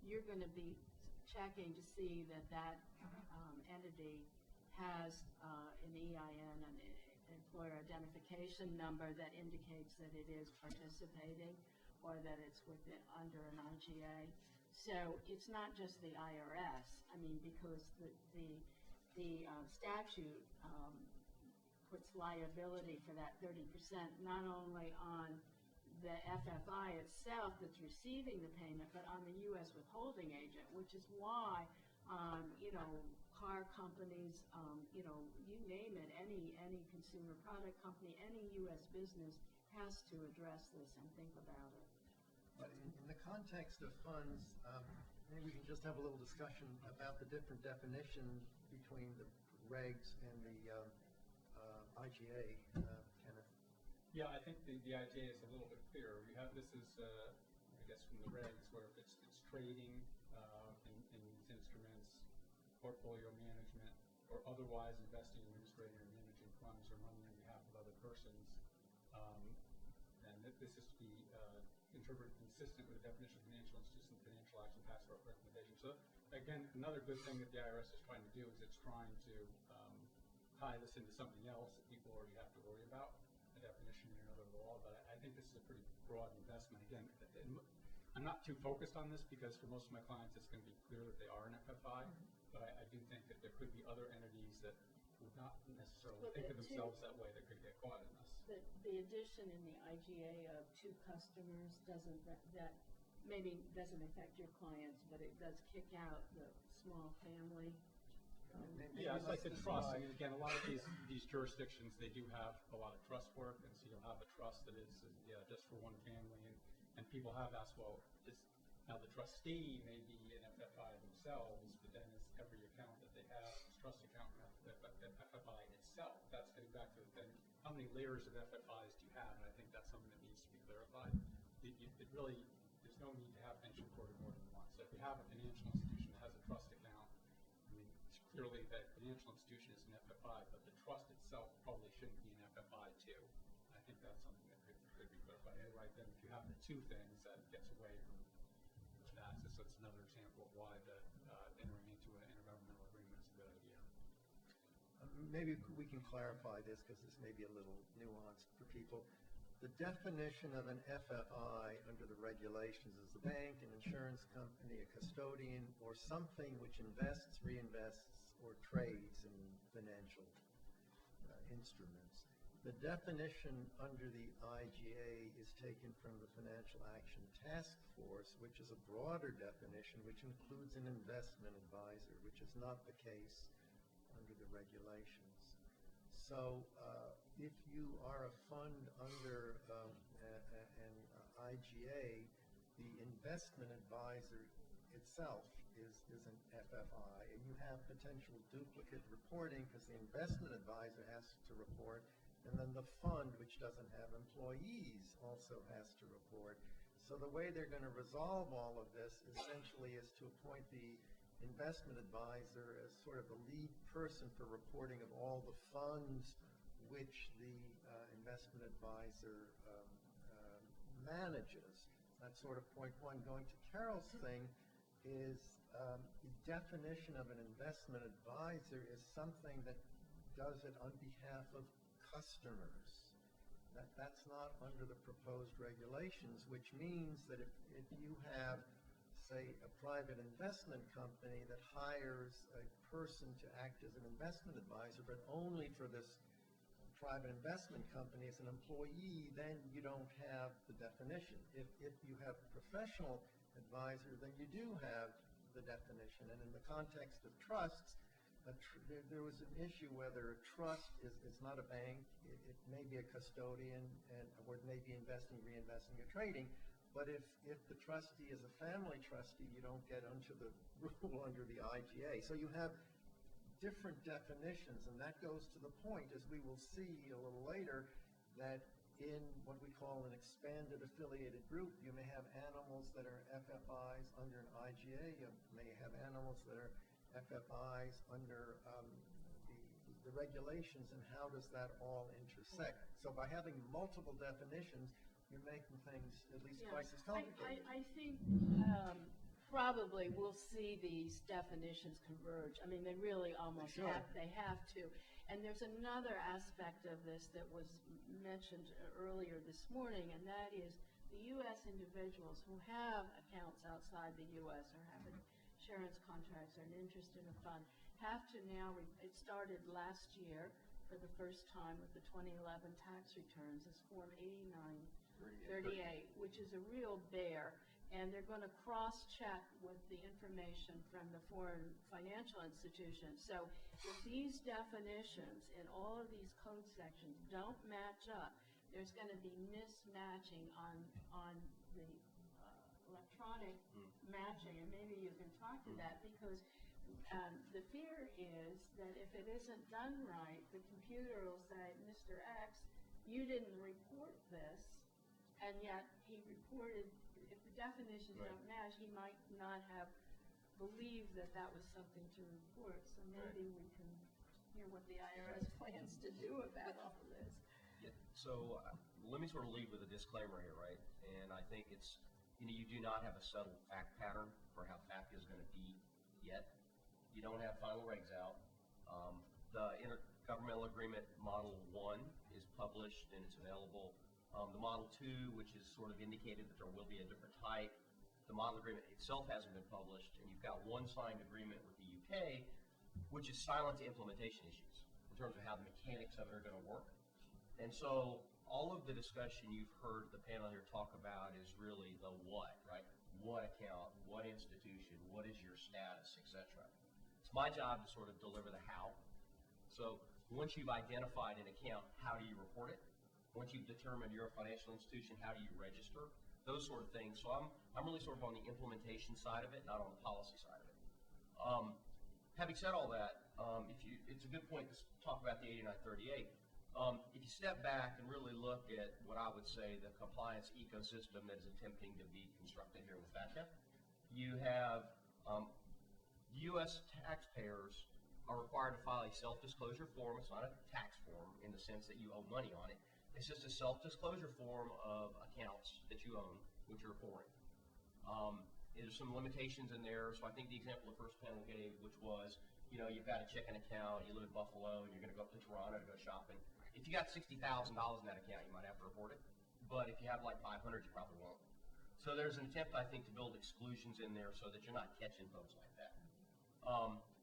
you're going to be checking to see that entity has an EIN, an employer identification number that indicates that it is participating or that it's under an IGA. So it's not just the IRS. I mean, because the statute puts liability for that 30% not only on the FFI itself that's receiving the payment, but on the U.S. withholding agent, which is why, car companies, you name it, any consumer product company, any U.S. business has to address this and think about it. But in the context of funds, maybe we can just have a little discussion about the different definitions between the regs and the IGA, Kenneth. Yeah, I think the IGA is a little bit clearer. This is, I guess, from the regs where it's trading in these instruments, portfolio management, or otherwise investing, administrating, or managing funds or money on behalf of other persons. And this is to be interpreted consistent with the definition of financial institution, financial action, past recommendation. So again, another good thing that the IRS is trying to do is it's trying to tie this into something else that people already have to worry about, a definition in another law. But I think this is a pretty broad investment. Again, I'm not too focused on this because for most of my clients it's going to be clear that they are an FFI, but I do think that there could be other entities that would not necessarily think of themselves that way that could get caught in this. The addition in the IGA of two customers that maybe doesn't affect your clients, but it does kick out the small family. Yeah, it's like the trust. I mean, again, a lot of these jurisdictions, they do have a lot of trust work, and so you'll have a trust that is just for one family. And people have asked, well, now the trustee may be an FFI themselves, but then is every account that they have, trust account, FFI itself? That's getting back to then how many layers of FFIs do you have? And I think that's something that needs to be clarified. It really, there's no need to have pension recorded more than once. So if you have a financial institution that has a trust account, I mean, it's clearly that financial institution is an FFI, but the trust itself probably shouldn't be an FFI too. I think that's something that could be clarified. And right then, if you have the two things, that gets away from that. So that's another example of why entering into an intergovernmental agreement is a good idea. Maybe we can clarify this because this may be a little nuanced for people. The definition of an FFI under the regulations is a bank, an insurance company, a custodian, or something which invests, reinvests, or trades in financial instruments. The definition under the IGA is taken from the Financial Action Task Force, which is a broader definition, which includes an investment advisor, which is not the case under the regulations. So if you are a fund under an IGA, the investment advisor itself is an FFI, and you have potential duplicate reporting because the investment advisor has to report, and then the fund, which doesn't have employees, also has to report. So the way they're going to resolve all of this essentially is to appoint the investment advisor as sort of the lead person for reporting of all the funds which the investment advisor manages. That's sort of point one. Going to Carol's thing is the definition of an investment advisor is something that does it on behalf of customers. That's not under the proposed regulations, which means that if you have, say, a private investment company that hires a person to act as an investment advisor, but only for this private investment company as an employee, then you don't have the definition. If you have a professional advisor, then you do have the definition. And in the context of trusts, there was an issue whether a trust is not a bank, it may be a custodian, or it may be investing, reinvesting, or trading. But if the trustee is a family trustee, you don't get into the rule under the IGA. So you have different definitions, and that goes to the point, as we will see a little later, that in what we call an expanded affiliated group, you may have animals that are FFIs under an IGA, you may have animals that are FFIs under the regulations, and how does that all intersect? So by having multiple definitions, you're making things at least twice as complicated. I think probably we'll see these definitions converge. I mean, they really almost they have to. And there's another aspect of this that was mentioned earlier this morning, and that is the U.S. individuals who have accounts outside the U.S. or have insurance contracts or an interest in a fund have to now, it started last year for the first time with the 2011 tax returns, is Form 8938, which is a real bear. And they're going to cross-check with the information from the foreign financial institution. So if these definitions in all of these code sections don't match up, there's going to be mismatching on the electronic matching. And maybe you can talk to that, because the fear is that if it isn't done right, the computer will say, Mr. X, you didn't report this, and yet he reported. If the definitions don't match, he might not have believed that that was something to report. So maybe we can hear what the IRS plans to do about all of this. Yeah. So let me sort of lead with a disclaimer here, right? And I think it's, you do not have a settled fact pattern for how FATCA is going to be yet. You don't have final regs out. The Intergovernmental Agreement Model 1 is published and it's available. The Model 2, which is sort of indicated that there will be a different type. The model agreement itself hasn't been published, and you've got one signed agreement with the UK, which is silent to implementation issues in terms of how the mechanics of it are going to work. And so all of the discussion you've heard the panel here talk about is really the what, right? What account, what institution, what is your status, etc. It's my job to sort of deliver the how. So once you've identified an account, how do you report it? Once you've determined you're a financial institution, how do you register? Those sort of things. So I'm really sort of on the implementation side of it, not on the policy side of it. Having said all that, it's a good point to talk about the 8938. If you step back and really look at what I would say the compliance ecosystem that is attempting to be constructed here with FATCA, you have U.S. taxpayers are required to file a self-disclosure form. It's not a tax form in the sense that you owe money on it. It's just a self-disclosure form of accounts that you own, which are foreign. There's some limitations in there. So I think the example the first panel gave, which was, you've got a checking account, you live in Buffalo, and you're going to go up to Toronto to go shopping. If you got $60,000 in that account, you might have to report it. But if you have like 500, you probably won't. So there's an attempt, I think, to build exclusions in there so that you're not catching folks like that.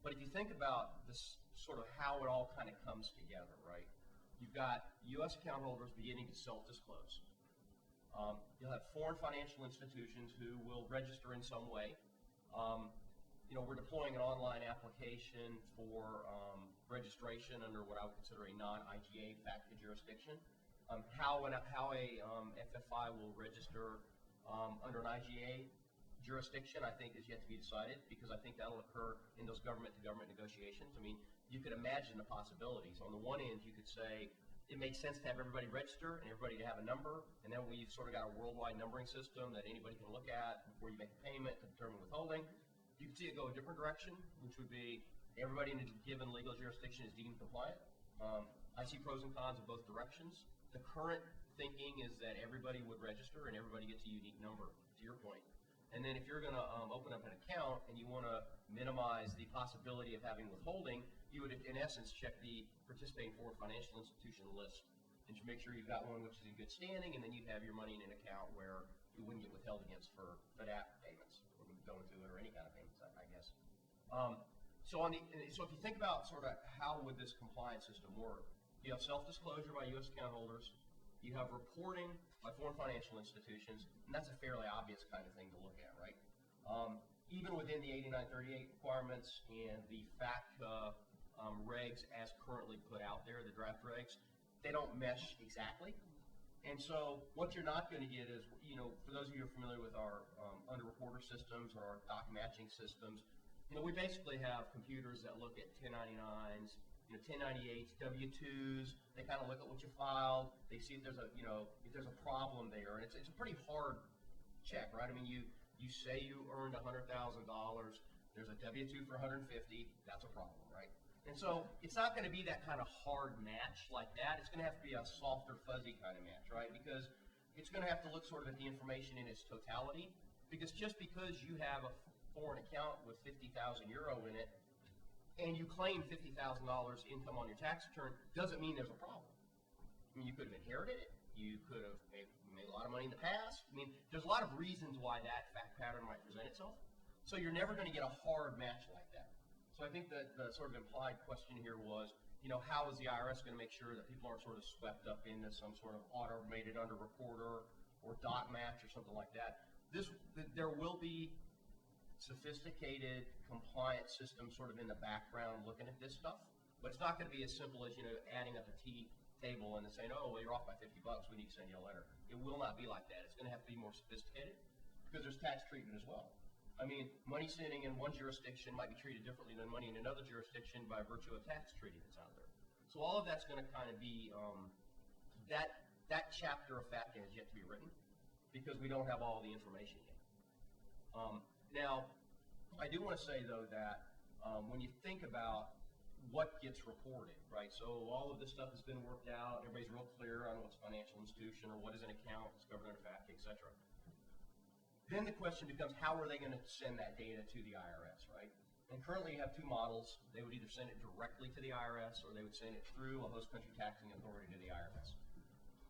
But if you think about this sort of how it all kind of comes together, right? you've got U.S. account holders beginning to self-disclose. You'll have foreign financial institutions who will register in some way. We're deploying an online application for registration under what I would consider a non-IGA FATCA jurisdiction. How a FFI will register under an IGA jurisdiction, I think, is yet to be decided, because I think that'll occur in those government-to-government negotiations. I mean, you could imagine the possibilities. On the one end, you could say it makes sense to have everybody register and everybody to have a number, and then we've sort of got a worldwide numbering system that anybody can look at before you make a payment to determine withholding. You can see it go a different direction, which would be everybody in a given legal jurisdiction is deemed compliant. I see pros and cons of both directions. The current thinking is that everybody would register and everybody gets a unique number, to your point. And then if you're going to open up an account and you want to minimize the possibility of having withholding, you would, in essence, check the participating foreign financial institution list and make sure you've got one which is in good standing, and then you'd have your money in an account where you wouldn't get withheld against for FATCA payments, or going through it, or any kind of payments, I guess. So if you think about sort of how would this compliance system work, you have self-disclosure by U.S. account holders, you have reporting by foreign financial institutions, and that's a fairly obvious kind of thing to look at, right? Even within the 8938 requirements and the FATCA regs as currently put out there, the draft regs, they don't mesh exactly. And so what you're not going to get is, for those of you who are familiar with our under-reporter systems or our doc matching systems, we basically have computers that look at 1099s, 1098s, W-2s. They kind of look at what you filed. They see if there's a problem there, and it's a pretty hard check, right? I mean, you say you earned $100,000. There's a W-2 for $150. That's a problem, right? And so it's not going to be that kind of hard match like that. It's going to have to be a softer, fuzzy kind of match, right? Because it's going to have to look sort of at the information in its totality. Because just because you have a foreign account with 50,000 euro in it, and you claim $50,000 income on your tax return, doesn't mean there's a problem. I mean, you could have inherited it. You could have made a lot of money in the past. I mean, there's a lot of reasons why that fact pattern might present itself. So you're never going to get a hard match like that. So I think that the sort of implied question here was, how is the IRS going to make sure that people aren't sort of swept up into some sort of automated under-reporter or dot match or something like that? There will be sophisticated compliance systems sort of in the background looking at this stuff, but it's not going to be as simple as, adding up a T table and then saying, oh, well, you're off by $50, we need to send you a letter. It will not be like that. It's going to have to be more sophisticated because there's tax treatment as well. I mean, money sending in one jurisdiction might be treated differently than money in another jurisdiction by virtue of tax treaty that's out there. So all of that's going to kind of be, that chapter of FATCA has yet to be written because we don't have all the information yet. Now, I do want to say, though, that when you think about what gets reported, right? So all of this stuff has been worked out. Everybody's real clear on what's a financial institution or what is an account that's covered under FATCA, et cetera. Then the question becomes, how are they going to send that data to the IRS, right? And currently you have two models. They would either send it directly to the IRS or they would send it through a host country taxing authority to the IRS.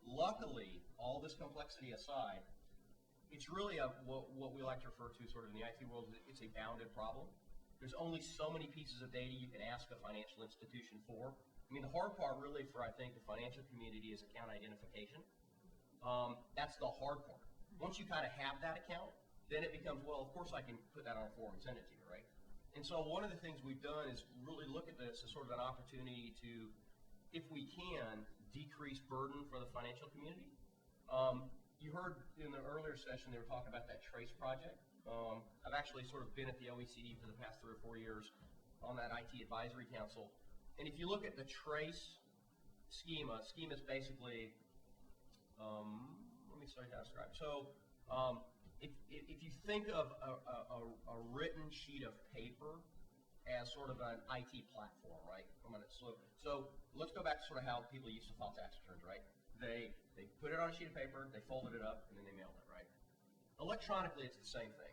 Luckily, all this complexity aside, it's really what we like to refer to sort of in the IT world, it's a bounded problem. There's only so many pieces of data you can ask a financial institution for. I mean, the hard part really for, I think, the financial community is account identification. That's the hard part. Once you kind of have that account, then it becomes, well, of course I can put that on a form and send it to you, right? And so one of the things we've done is really look at this as sort of an opportunity to, if we can, decrease burden for the financial community. You heard in the earlier session they were talking about that TRACE project. I've actually sort of been at the OECD for the past 3 or 4 years on that IT advisory council. And if you look at the TRACE schema is basically, let me show you how to describe it. So if you think of a written sheet of paper as sort of an IT platform, right? So let's go back to sort of how people used to file tax returns, right? They put it on a sheet of paper, they folded it up, and then they mailed it, right? Electronically, it's the same thing.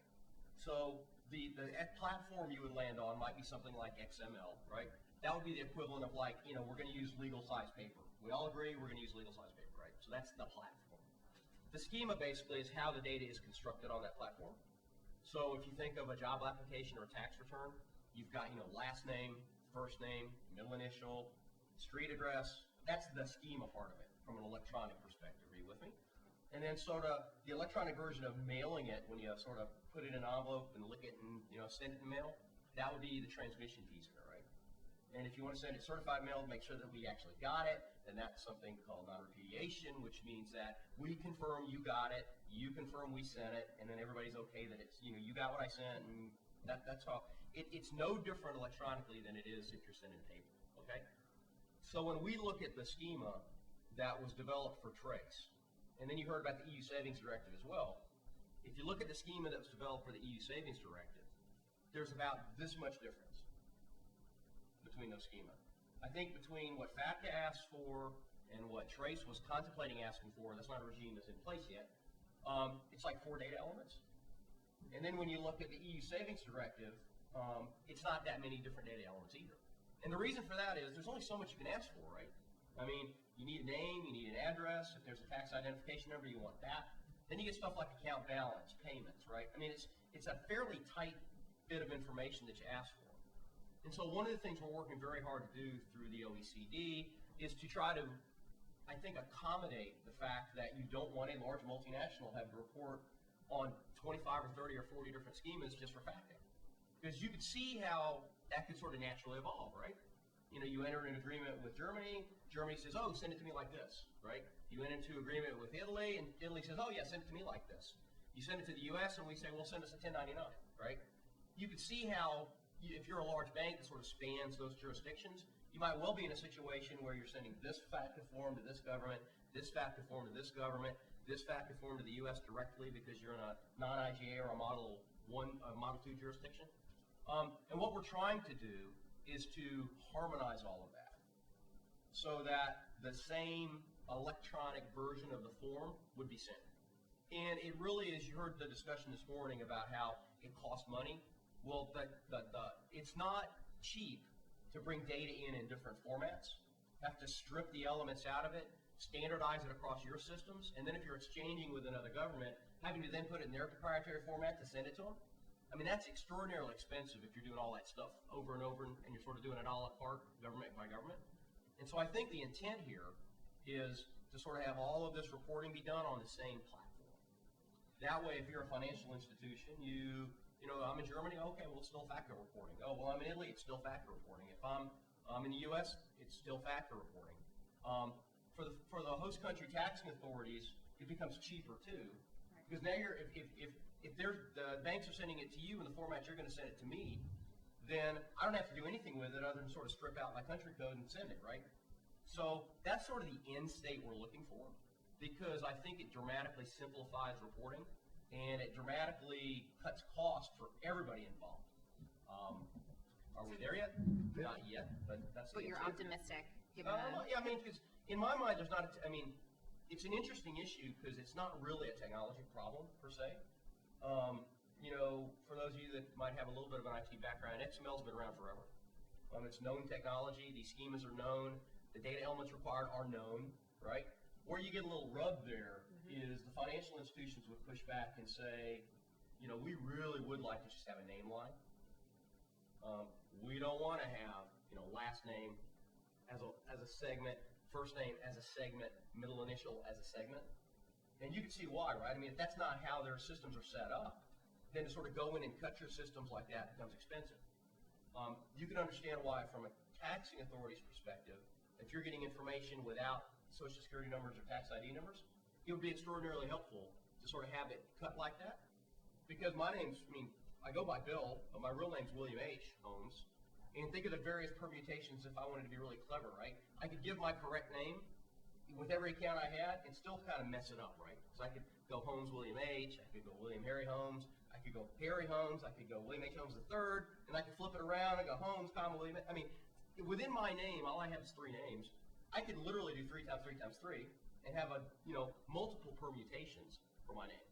So the platform you would land on might be something like XML, right? That would be the equivalent of like, we're going to use legal size paper. We all agree we're going to use legal size paper, right? So that's the platform. The schema basically is how the data is constructed on that platform. So if you think of a job application or a tax return, you've got, last name, first name, middle initial, street address, That's the schema part of it from an electronic perspective. Are you with me? And then sort of the electronic version of mailing it, when you sort of put it in an envelope and lick it and send it in the mail, that would be the transmission piece of it, right? And if you want to send it certified mail, make sure that we actually got it, then that's something called non-repudiation, which means that we confirm you got it, you confirm we sent it, and then everybody's okay that it's, you got what I sent, and that's how, it's no different electronically than it is if you're sending paper, okay? So when we look at the schema that was developed for Trace, and then you heard about the EU Savings Directive as well, if you look at the schema that was developed for the EU Savings Directive, there's about this much difference between those schema. I think between what FATCA asked for and what Trace was contemplating asking for, that's not a regime that's in place yet, it's like 4 data elements. And then when you look at the EU Savings Directive, it's not that many different data elements either. And the reason for that is there's only so much you can ask for, right? I mean, you need a name, you need an address, if there's a tax identification number, you want that. Then you get stuff like account balance, payments, right? I mean, it's a fairly tight bit of information that you ask for. And so one of the things we're working very hard to do through the OECD is to try to, I think, accommodate the fact that you don't want a large multinational have to report on 25 or 30 or 40 different schemas just for FATCA. Because you could see how that could sort of naturally evolve, right? You enter an agreement with Germany, Germany says, oh, send it to me like this, right? You enter into agreement with Italy, and Italy says, oh yeah, send it to me like this. You send it to the US, and we say, well, send us a 1099, right? You could see how, if you're a large bank that sort of spans those jurisdictions, you might well be in a situation where you're sending this FATCA form to this government, this FATCA form to this government, this FATCA form to the U.S. directly because you're in a non-IGA or a Model 2 jurisdiction. And what we're trying to do is to harmonize all of that so that the same electronic version of the form would be sent. And it really is, you heard the discussion this morning about how it costs money. Well, it's not cheap to bring data in different formats. You have to strip the elements out of it, standardize it across your systems, and then if you're exchanging with another government, having to then put it in their proprietary format to send it to them. I mean, that's extraordinarily expensive if you're doing all that stuff over and over, and you're sort of doing it a la carte, government by government. And so I think the intent here is to sort of have all of this reporting be done on the same platform. That way, if you're a financial institution, I'm in Germany, okay, well, it's still FATCA reporting. Oh, well, I'm in Italy, it's still FATCA reporting. If I'm in the U.S., it's still FATCA reporting. For the host country taxing authorities, it becomes cheaper too, because now if the banks are sending it to you in the format you're going to send it to me, then I don't have to do anything with it other than sort of strip out my country code and send it, right? So that's sort of the end state we're looking for, because I think it dramatically simplifies reporting and it dramatically cuts costs for everybody involved. Are we there yet? Not yet, but that's. But you're optimistic, given yeah, I mean, because in my mind, there's not. It's an interesting issue because it's not really a technology problem per se. For those of you that might have a little bit of an IT background, XML's been around forever. It's known technology. These schemas are known. The data elements required are known, right? Where you get a little rub there is the financial institutions would push back and say, we really would like to just have a name line. We don't want to have, last name as a segment, first name as a segment, middle initial as a segment. And you can see why, right? I mean, if that's not how their systems are set up, then to sort of go in and cut your systems like that becomes expensive. You can understand why, from a taxing authority's perspective, if you're getting information without Social Security numbers or tax ID numbers, it would be extraordinarily helpful to sort of have it cut like that. Because I go by Bill, but my real name's William H. Holmes. And think of the various permutations if I wanted to be really clever, right? I could give my correct name with every account I had and still kind of mess it up, right? So I could go Holmes William H., I could go William Harry Holmes, I could go Harry Holmes, I could go William H. Holmes III, and I could flip it around and go Holmes, William. I mean, within my name, all I have is 3 names. I could literally do 3 times 3 times 3 and have multiple permutations for my name.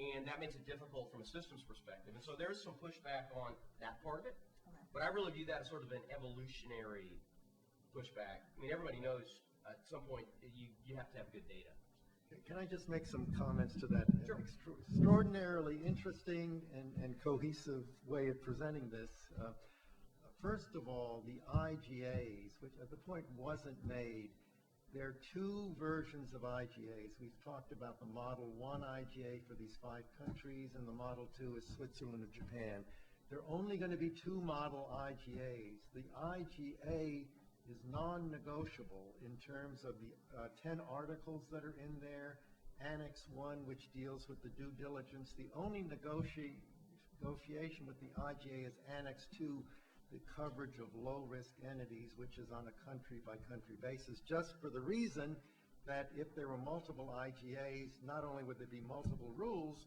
And that makes it difficult from a systems perspective. And so there's some pushback on that part of it. Okay. But I really view that as sort of an evolutionary pushback. I mean, everybody knows at some point you have to have good data. Can I just make some comments to that? Sure. Extraordinarily interesting and cohesive way of presenting this. First of all, the IGAs, which at the point wasn't made, there are two versions of IGAs. We've talked about the Model 1 IGA for these 5 countries, and the Model 2 is Switzerland and Japan. There are only going to be 2 model IGAs. The IGA is non-negotiable in terms of the 10 articles that are in there, Annex 1, which deals with the due diligence. The only negotiation with the IGA is Annex 2, the coverage of low-risk entities, which is on a country-by-country basis, just for the reason that if there were multiple IGAs, not only would there be multiple rules,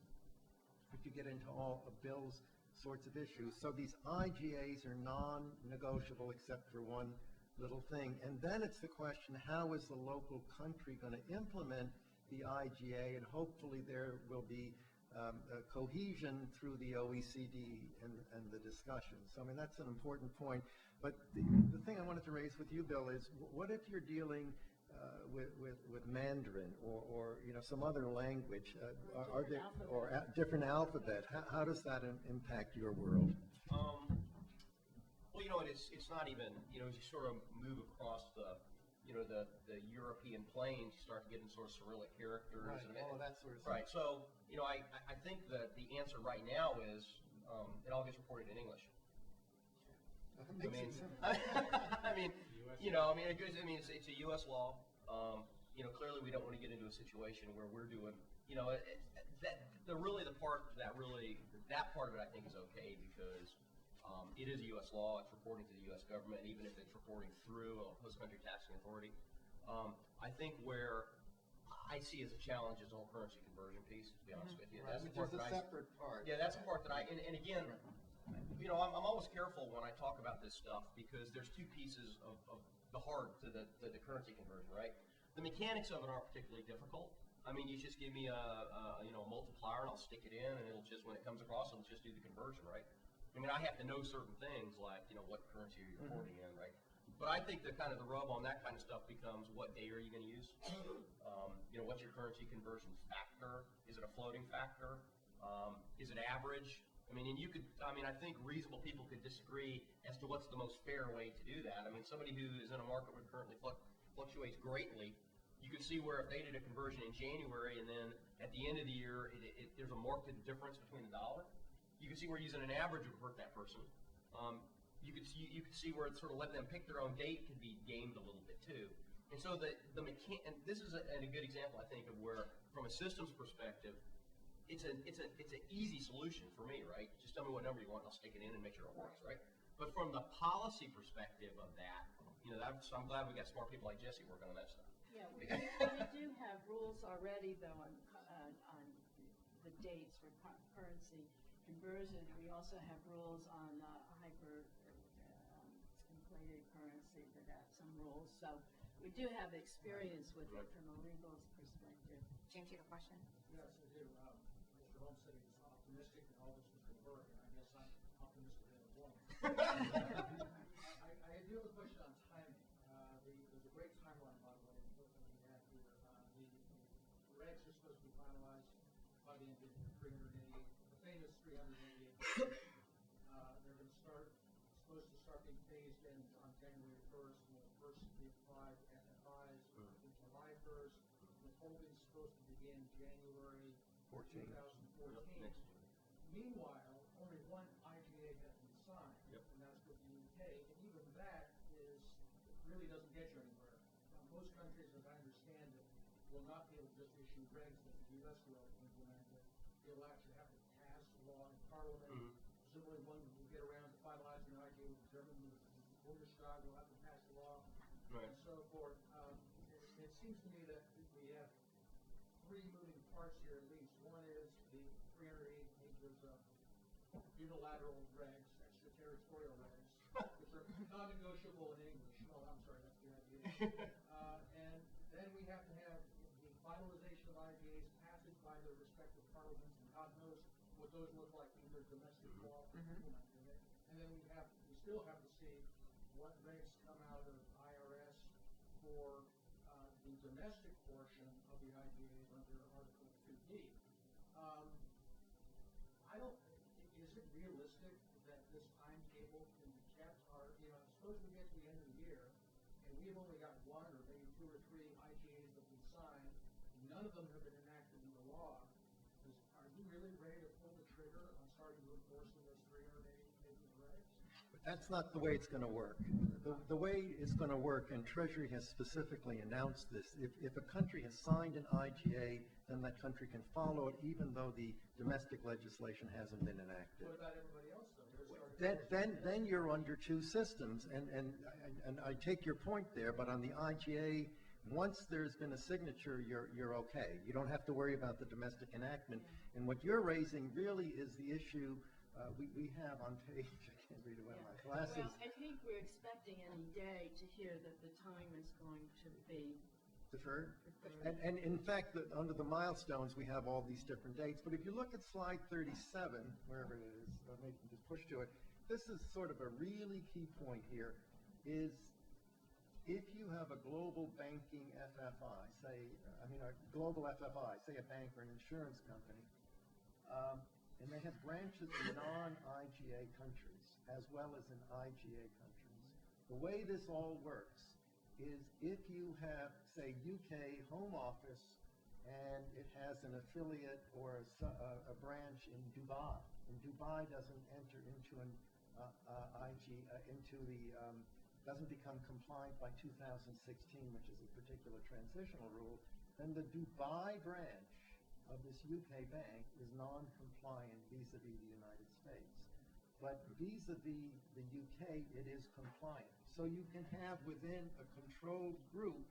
but you get into all of Bill's sorts of issues. So these IGAs are non-negotiable except for one little thing. And then it's the question, how is the local country going to implement the IGA? And hopefully there will be cohesion through the OECD and the discussion. So, I mean, that's an important point. But the thing I wanted to raise with you, Bill, is what if you're dealing with Mandarin or you know, some other language? Are there, or different alphabet? How does that impact your world? Well, you know, it's not even, you know, as you sort of move across the, you know, the European plains, you start to get into sort of Cyrillic characters. Right, and all of that sort of stuff. Right, so, you know, I think that the answer right now is it all gets reported in English. I mean, you know, I mean, it's a U.S. law. You know, clearly we don't want to get into a situation where we're doing, you know, that part of it I think is okay because it is a U.S. law. It's reporting to the U.S. government, even if it's reporting through a host country taxing authority. I think where I see as a challenge is the whole currency conversion piece, to be honest with you. Right, That's which the part is a that separate part. Yeah, that's the part that and again, you know, I'm always careful when I talk about this stuff because there's two pieces of the heart to the currency conversion, right? The mechanics of it aren't particularly difficult. I mean, you just give me a multiplier and I'll stick it in and it'll just, when it comes across, it'll just do the conversion, right? I mean, I have to know certain things like, you know, what currency are you reporting in, right? But I think the kind of the rub on that kind of stuff becomes what day are you going to use? You know, what's your currency conversion factor? Is it a floating factor? Is it average? I mean, I think reasonable people could disagree as to what's the most fair way to do that. I mean, somebody who is in a market where it currently fluctuates greatly, you could see where if they did a conversion in January and then at the end of the year, there's a marked difference between the dollar. You can see where using an average would hurt that person. You could see where it's sort of letting them pick their own date could be gamed a little bit too. And so and this is a good example, I think, of where, from a systems perspective, it's an easy solution for me, right? Just tell me what number you want, and I'll stick it in and make sure it works, right? But from the policy perspective of that, you know, I'm glad we got smart people like Jesse working on that stuff. Yeah, we do have rules already, though, on the dates for currency conversion. We also have rules on hyper-inflated currency that have some rules. So we do have experience with it from a legal perspective. James, you have a question? Yes, I do. Mr. Holmes said he was optimistic that all this was going to work, and I guess I'm optimistic that it won't. I do have a question on timing. There's a great timeline, by the way, that we have here. The regs are supposed to be finalized by the end of 388, the famous 388. They're going to supposed to start being phased in on January 1st, and the first to be applied to FFIs in July 1st. Withholding is supposed to begin January 2014. Meanwhile, only one IGA has been signed, and that's with the UK, and even that really doesn't get you anywhere. Most countries, as I understand it, will not be able to just issue regs that the U.S. will implement it. They'll actually have to pass law in Parliament. Presumably one will get around to finalizing an IGA with the German Bundestag will have to pass the law, and so forth. It seems to me that we have three moving parts here at least. One is the 308 pages of unilateral regs, extraterritorial regs, which are non-negotiable in English. Oh, I'm sorry, that's the idea. And then we have to have the finalization of IGAs, passage by their respective parliaments, and God knows what those look like in their domestic law for implementing it. And then we still have to see what regs come out of IRS for the domestic portion of the IGAs under Article 2D. Is it realistic that this timetable can be kept? Suppose we get to the end of the year and we've only got one or maybe two or three IGAs that we signed. None of them have been enacted into law. Are you really ready to pull the trigger on starting to enforce those 380 pages of regs? But that's not the way it's going to work. The way it's going to work, and Treasury has specifically announced this, if a country has signed an IGA, then that country can follow it even though the domestic legislation hasn't been enacted. What about everybody else, though? Then you're under two systems, and I take your point there, but on the IGA, once there's been a signature, you're okay. You don't have to worry about the domestic enactment. And what you're raising really is the issue we have on page, I can't read it well in my glasses. Well, I think we're expecting any day to hear that the time is going to be Deferred? And in fact, under the milestones, we have all these different dates. But if you look at slide 37, wherever it is, maybe just push to it, this is sort of a really key point here, is if you have a global banking FFI, a global FFI, say a bank or an insurance company, and they have branches in non-IGA countries as well as in IGA countries. The way this all works is if you have, say, UK Home Office and it has an affiliate or a branch in Dubai, and Dubai doesn't enter into an doesn't become compliant by 2016, which is a particular transitional rule, then the Dubai branch of this UK bank is non-compliant vis-a-vis the United States. But vis-a-vis the UK, it is compliant. So you can have within a controlled group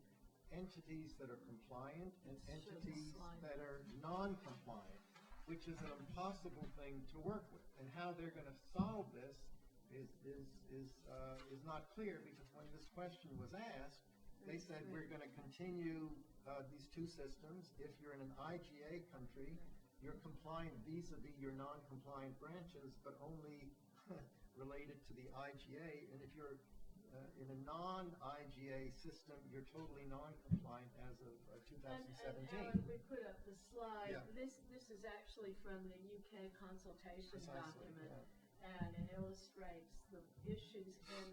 entities that are compliant and entities that are non-compliant, which is an impossible thing to work with. And how they're going to solve this is not clear, because when this question was asked, they said we're going to continue these two systems. If you're in an IGA country, you're compliant vis-a-vis your non-compliant branches, but only related to the IGA. And if you're in a non-IGA system, you're totally non-compliant as of 2017. And we put up the slide. Yeah. This is actually from the UK consultation Precisely, document, yeah. and it illustrates the issues. And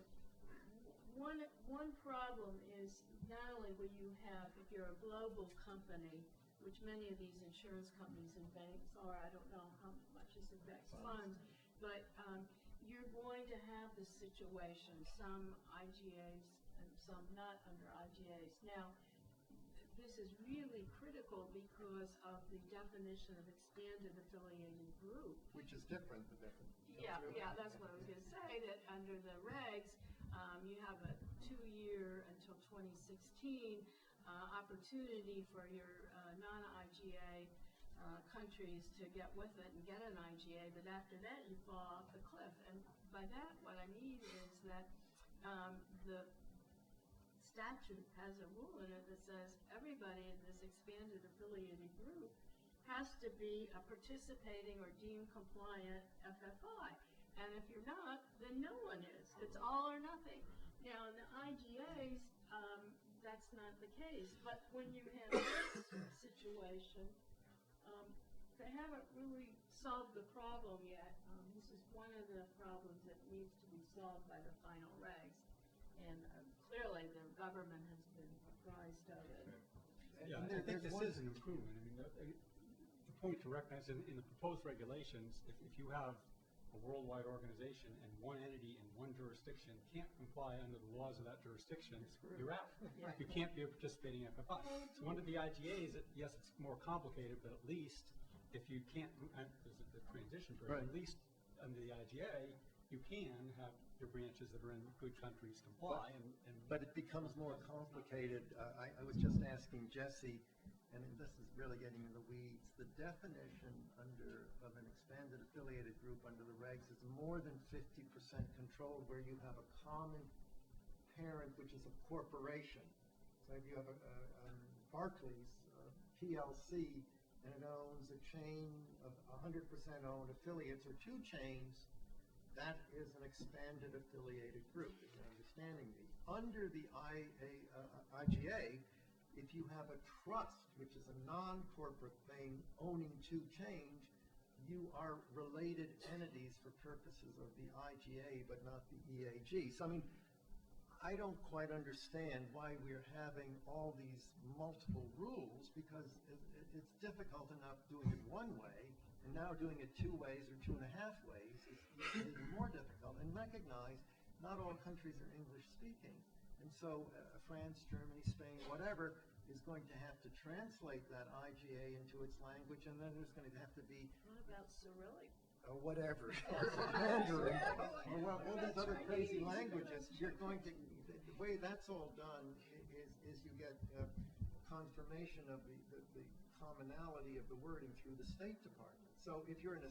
one problem is not only will you have, if you're a global company, which many of these insurance companies and banks are, I don't know how much is index funds, but you're going to have this situation, some IGAs and some not under IGAs. Now, this is really critical because of the definition of expanded affiliated group. Which is different. Yeah, that's what I was going to say, that under the regs, you have a 2-year until 2016 opportunity for your non-IGA countries to get with it and get an IGA, but after that you fall off the cliff. And by that, what I mean is that the statute has a rule in it that says everybody in this expanded affiliated group has to be a participating or deemed compliant FFI. And if you're not, then no one is. It's all or nothing. Now, in the IGAs, that's not the case. But when you have this situation, they haven't really solved the problem yet. This is one of the problems that needs to be solved by the final regs. And clearly, the government has been apprised of it. Yeah, I think this is an improvement. I mean, the point to recognize in the proposed regulations, if you have a worldwide organization and one entity in one jurisdiction can't comply under the laws of that jurisdiction, you're out. Yeah. You can't be a participating FFI. So under the IGAs, yes, it's more complicated, but at least if you can't, there's a transition period, at least under the IGA, you can have your branches that are in good countries comply. But it becomes more complicated. I was just asking Jesse, and this is really getting in the weeds, the definition of an expanded affiliated group under the regs is more than 50% controlled, where you have a common parent, which is a corporation. So if you have a Barclays PLC, and it owns a chain of 100% owned affiliates or two chains, that is an expanded affiliated group, if you're understanding me. Under the IGA, if you have a trust, which is a non-corporate thing, owning two chains, you are related entities for purposes of the IGA, but not the EAG. So, I mean, I don't quite understand why we're having all these multiple rules, because it's difficult enough doing it one way, and now doing it 2 ways or 2.5 ways is even more difficult. And recognize not all countries are English speaking. And so France, Germany, Spain, whatever, is going to have to translate that IGA into its language, and then there's going to have to be What about Cyrillic? whatever, Mandarin, or all these other crazy languages. You're going to, the way that's all done is you get confirmation of the commonality of the wording through the State Department. So if you're in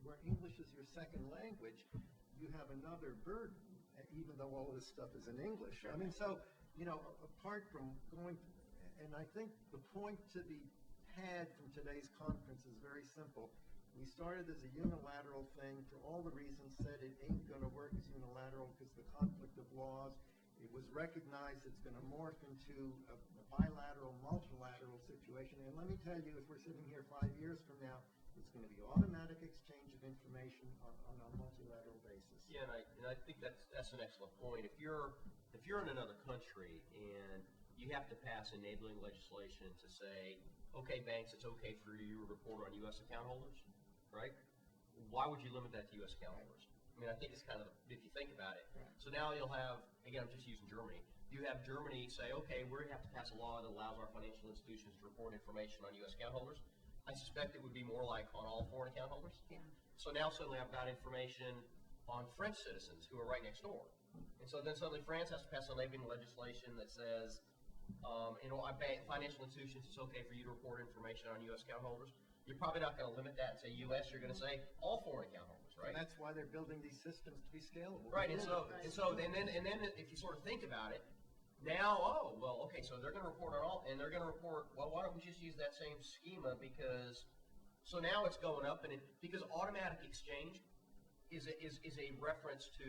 where English is your second language, you have another burden, even though all of this stuff is in English. I mean, so, apart from going, and I think the point to be had from today's conference is very simple. We started as a unilateral thing for all the reasons said. It ain't going to work as unilateral because the conflict of laws. It was recognized it's going to morph into a bilateral, multilateral situation. And let me tell you, if we're sitting here 5 years from now, it's going to be automatic exchange of information on a multilateral basis. Yeah, and I think that's an excellent point. If you're in another country and you have to pass enabling legislation to say, okay, banks, it's okay for you to report on U.S. account holders, right? Why would you limit that to U.S. account holders? I mean, I think it's kind of, if you think about it. Right. So now you'll have, again, I'm just using Germany. You have Germany say, okay, we're going to have to pass a law that allows our financial institutions to report information on U.S. account holders. I suspect it would be more like on all foreign account holders. Yeah. So now suddenly I've got information on French citizens who are right next door. And so then suddenly France has to pass enabling legislation that says, financial institutions, it's okay for you to report information on U.S. account holders. You're probably not going to limit that and say U.S. You're going to say all foreign account holders, right? And that's why they're building these systems to be scalable. Right. And then if you sort of think about it, now, okay, so they're going to report on all, and they're going to report. Well, why don't we just use that same schema? Because so now it's going up, and because automatic exchange is a reference to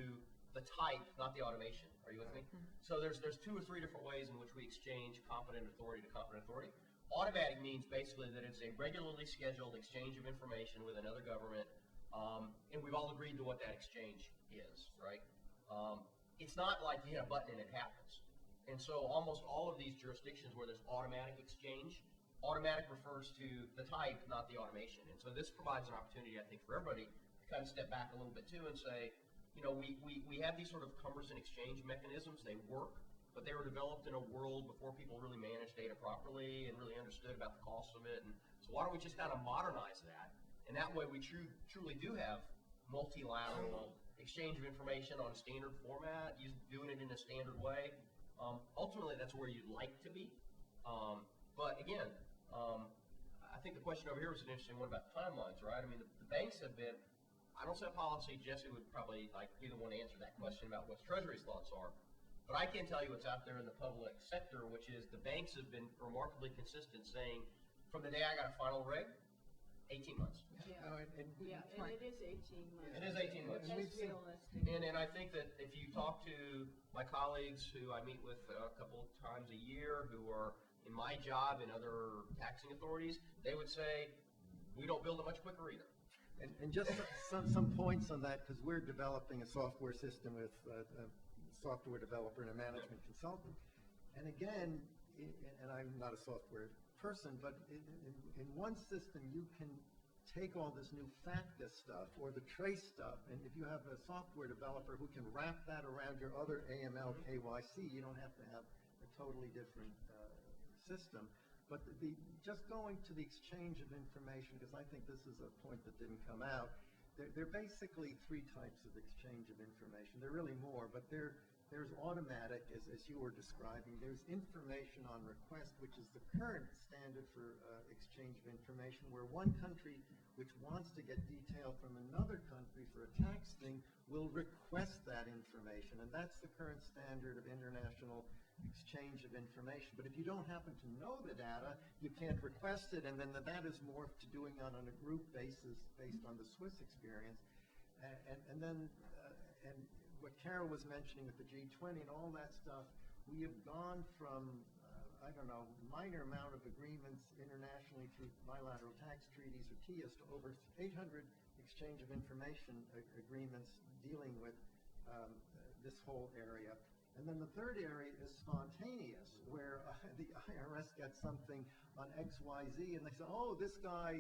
the type, not the automation. Are you with me? So there's 2 or 3 different ways in which we exchange competent authority to competent authority. Automatic means basically that it's a regularly scheduled exchange of information with another government, and we've all agreed to what that exchange is, right? It's not like you hit a button and it happens. And so almost all of these jurisdictions where there's automatic exchange, automatic refers to the type, not the automation. And so this provides an opportunity, I think, for everybody to kind of step back a little bit too and say, we have these sort of commerce and exchange mechanisms. They work, but they were developed in a world before people really managed data properly and really understood about the cost of it. And so why don't we just kind of modernize that? And that way we truly do have multilateral exchange of information on a standard format, doing it in a standard way. Ultimately, that's where you'd like to be. But again, I think the question over here was an interesting one about timelines, right? I mean, the banks have been, I don't set policy, Jesse would probably be the one to answer that question about what Treasury's thoughts are. But I can tell you what's out there in the public sector, which is the banks have been remarkably consistent saying, from the day I got a final reg, 18 months. Yeah. And And it is 18 months. It is 18 months. That's realistic. And I think that if you talk to my colleagues who I meet with a couple of times a year who are in my job and other taxing authorities, they would say, we don't build it much quicker either. And just some points on that, because we're developing a software system with a software developer and a management consultant. And again, and I'm not a software person, but in one system you can take all this new FATCA stuff or the trace stuff, and if you have a software developer who can wrap that around your other AML KYC, you don't have to have a totally different system. But just going to the exchange of information, because I think this is a point that didn't come out, there are basically 3 types of exchange of information. There are really more, but there's automatic, as you were describing. There's information on request, which is the current standard for exchange of information, where one country which wants to get detail from another country for a tax thing will request that information. And that's the current standard of international exchange of information. But if you don't happen to know the data, you can't request it, and then that is morphed to doing that on a group basis based on the Swiss experience. And then what Carol was mentioning with the G20 and all that stuff, we have gone from, minor amount of agreements internationally through bilateral tax treaties or TIAs to over 800 exchange of information agreements dealing with this whole area. And then the third area is spontaneous, where the IRS gets something on XYZ, and they say, oh, this guy,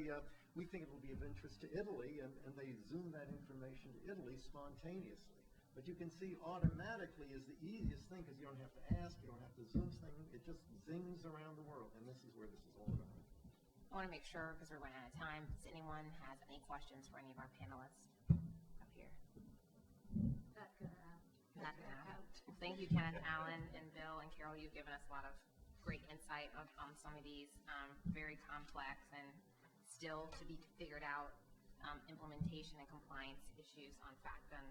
we think it will be of interest to Italy, and they zoom that information to Italy spontaneously. But you can see automatically is the easiest thing, because you don't have to ask, you don't have to zoom thing, it just zings around the world, and this is where this is all about. I want to make sure, because we're running out of time, if anyone has any questions for any of our panelists up here. Well, thank you, Kenneth, Alan, and Bill, and Carol. You've given us a lot of great insight on some of these very complex and still to be figured out implementation and compliance issues on FATCA. And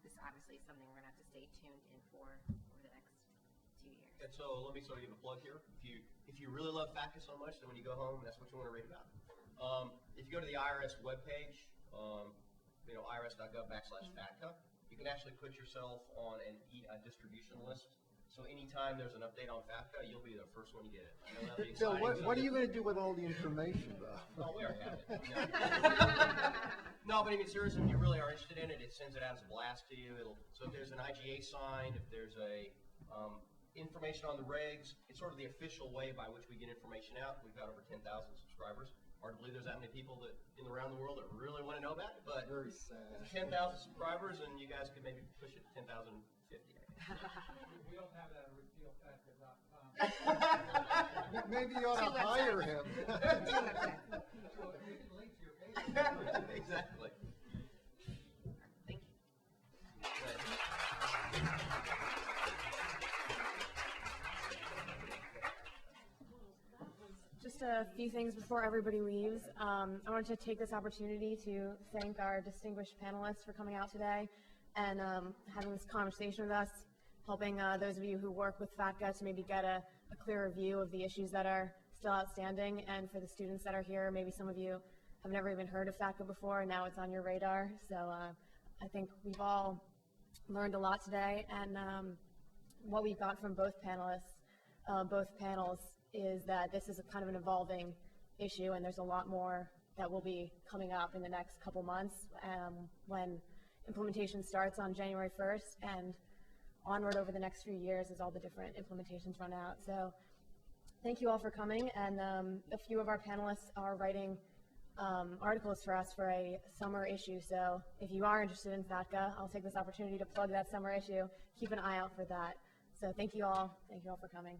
this obviously is something we're going to have to stay tuned in for over the next 2 years. And so let me sort of give a plug here. If you really love FATCA so much, then when you go home, that's what you want to read about. If you go to the IRS webpage, irs.gov/FATCA, you can actually put yourself on a distribution list. So anytime there's an update on FATCA, you'll be the first one to get it. I know that'd be Bill, exciting. what are you going to do with all the information, though? No, we already have it. No, but I mean, seriously, if you really are interested in it, it sends it out as a blast to you. So if there's an IGA sign, if there's a information on the regs, it's sort of the official way by which we get information out. We've got over 10,000 subscribers. Hard to believe there's that many people that around the world that really want to know about it, but Very sad. 10,000 subscribers, and you guys could maybe push it to 10,050. We don't have that at repealfactor.com. Maybe you ought to hire him. So you can link to your page. Exactly. Thank you. Just a few things before everybody leaves. I wanted to take this opportunity to thank our distinguished panelists for coming out today and having this conversation with us, helping those of you who work with FATCA to maybe get a clearer view of the issues that are still outstanding, and for the students that are here, maybe some of you have never even heard of FATCA before, and now it's on your radar. So I think we've all learned a lot today, and what we got from both panels is that this is a kind of an evolving issue, and there's a lot more that will be coming up in the next couple months when implementation starts on January 1st and onward over the next few years as all the different implementations run out. So thank you all for coming, and a few of our panelists are writing articles for us for a summer issue. So if you are interested in FATCA, I'll take this opportunity to plug that summer issue. Keep an eye out for that. So thank you all for coming.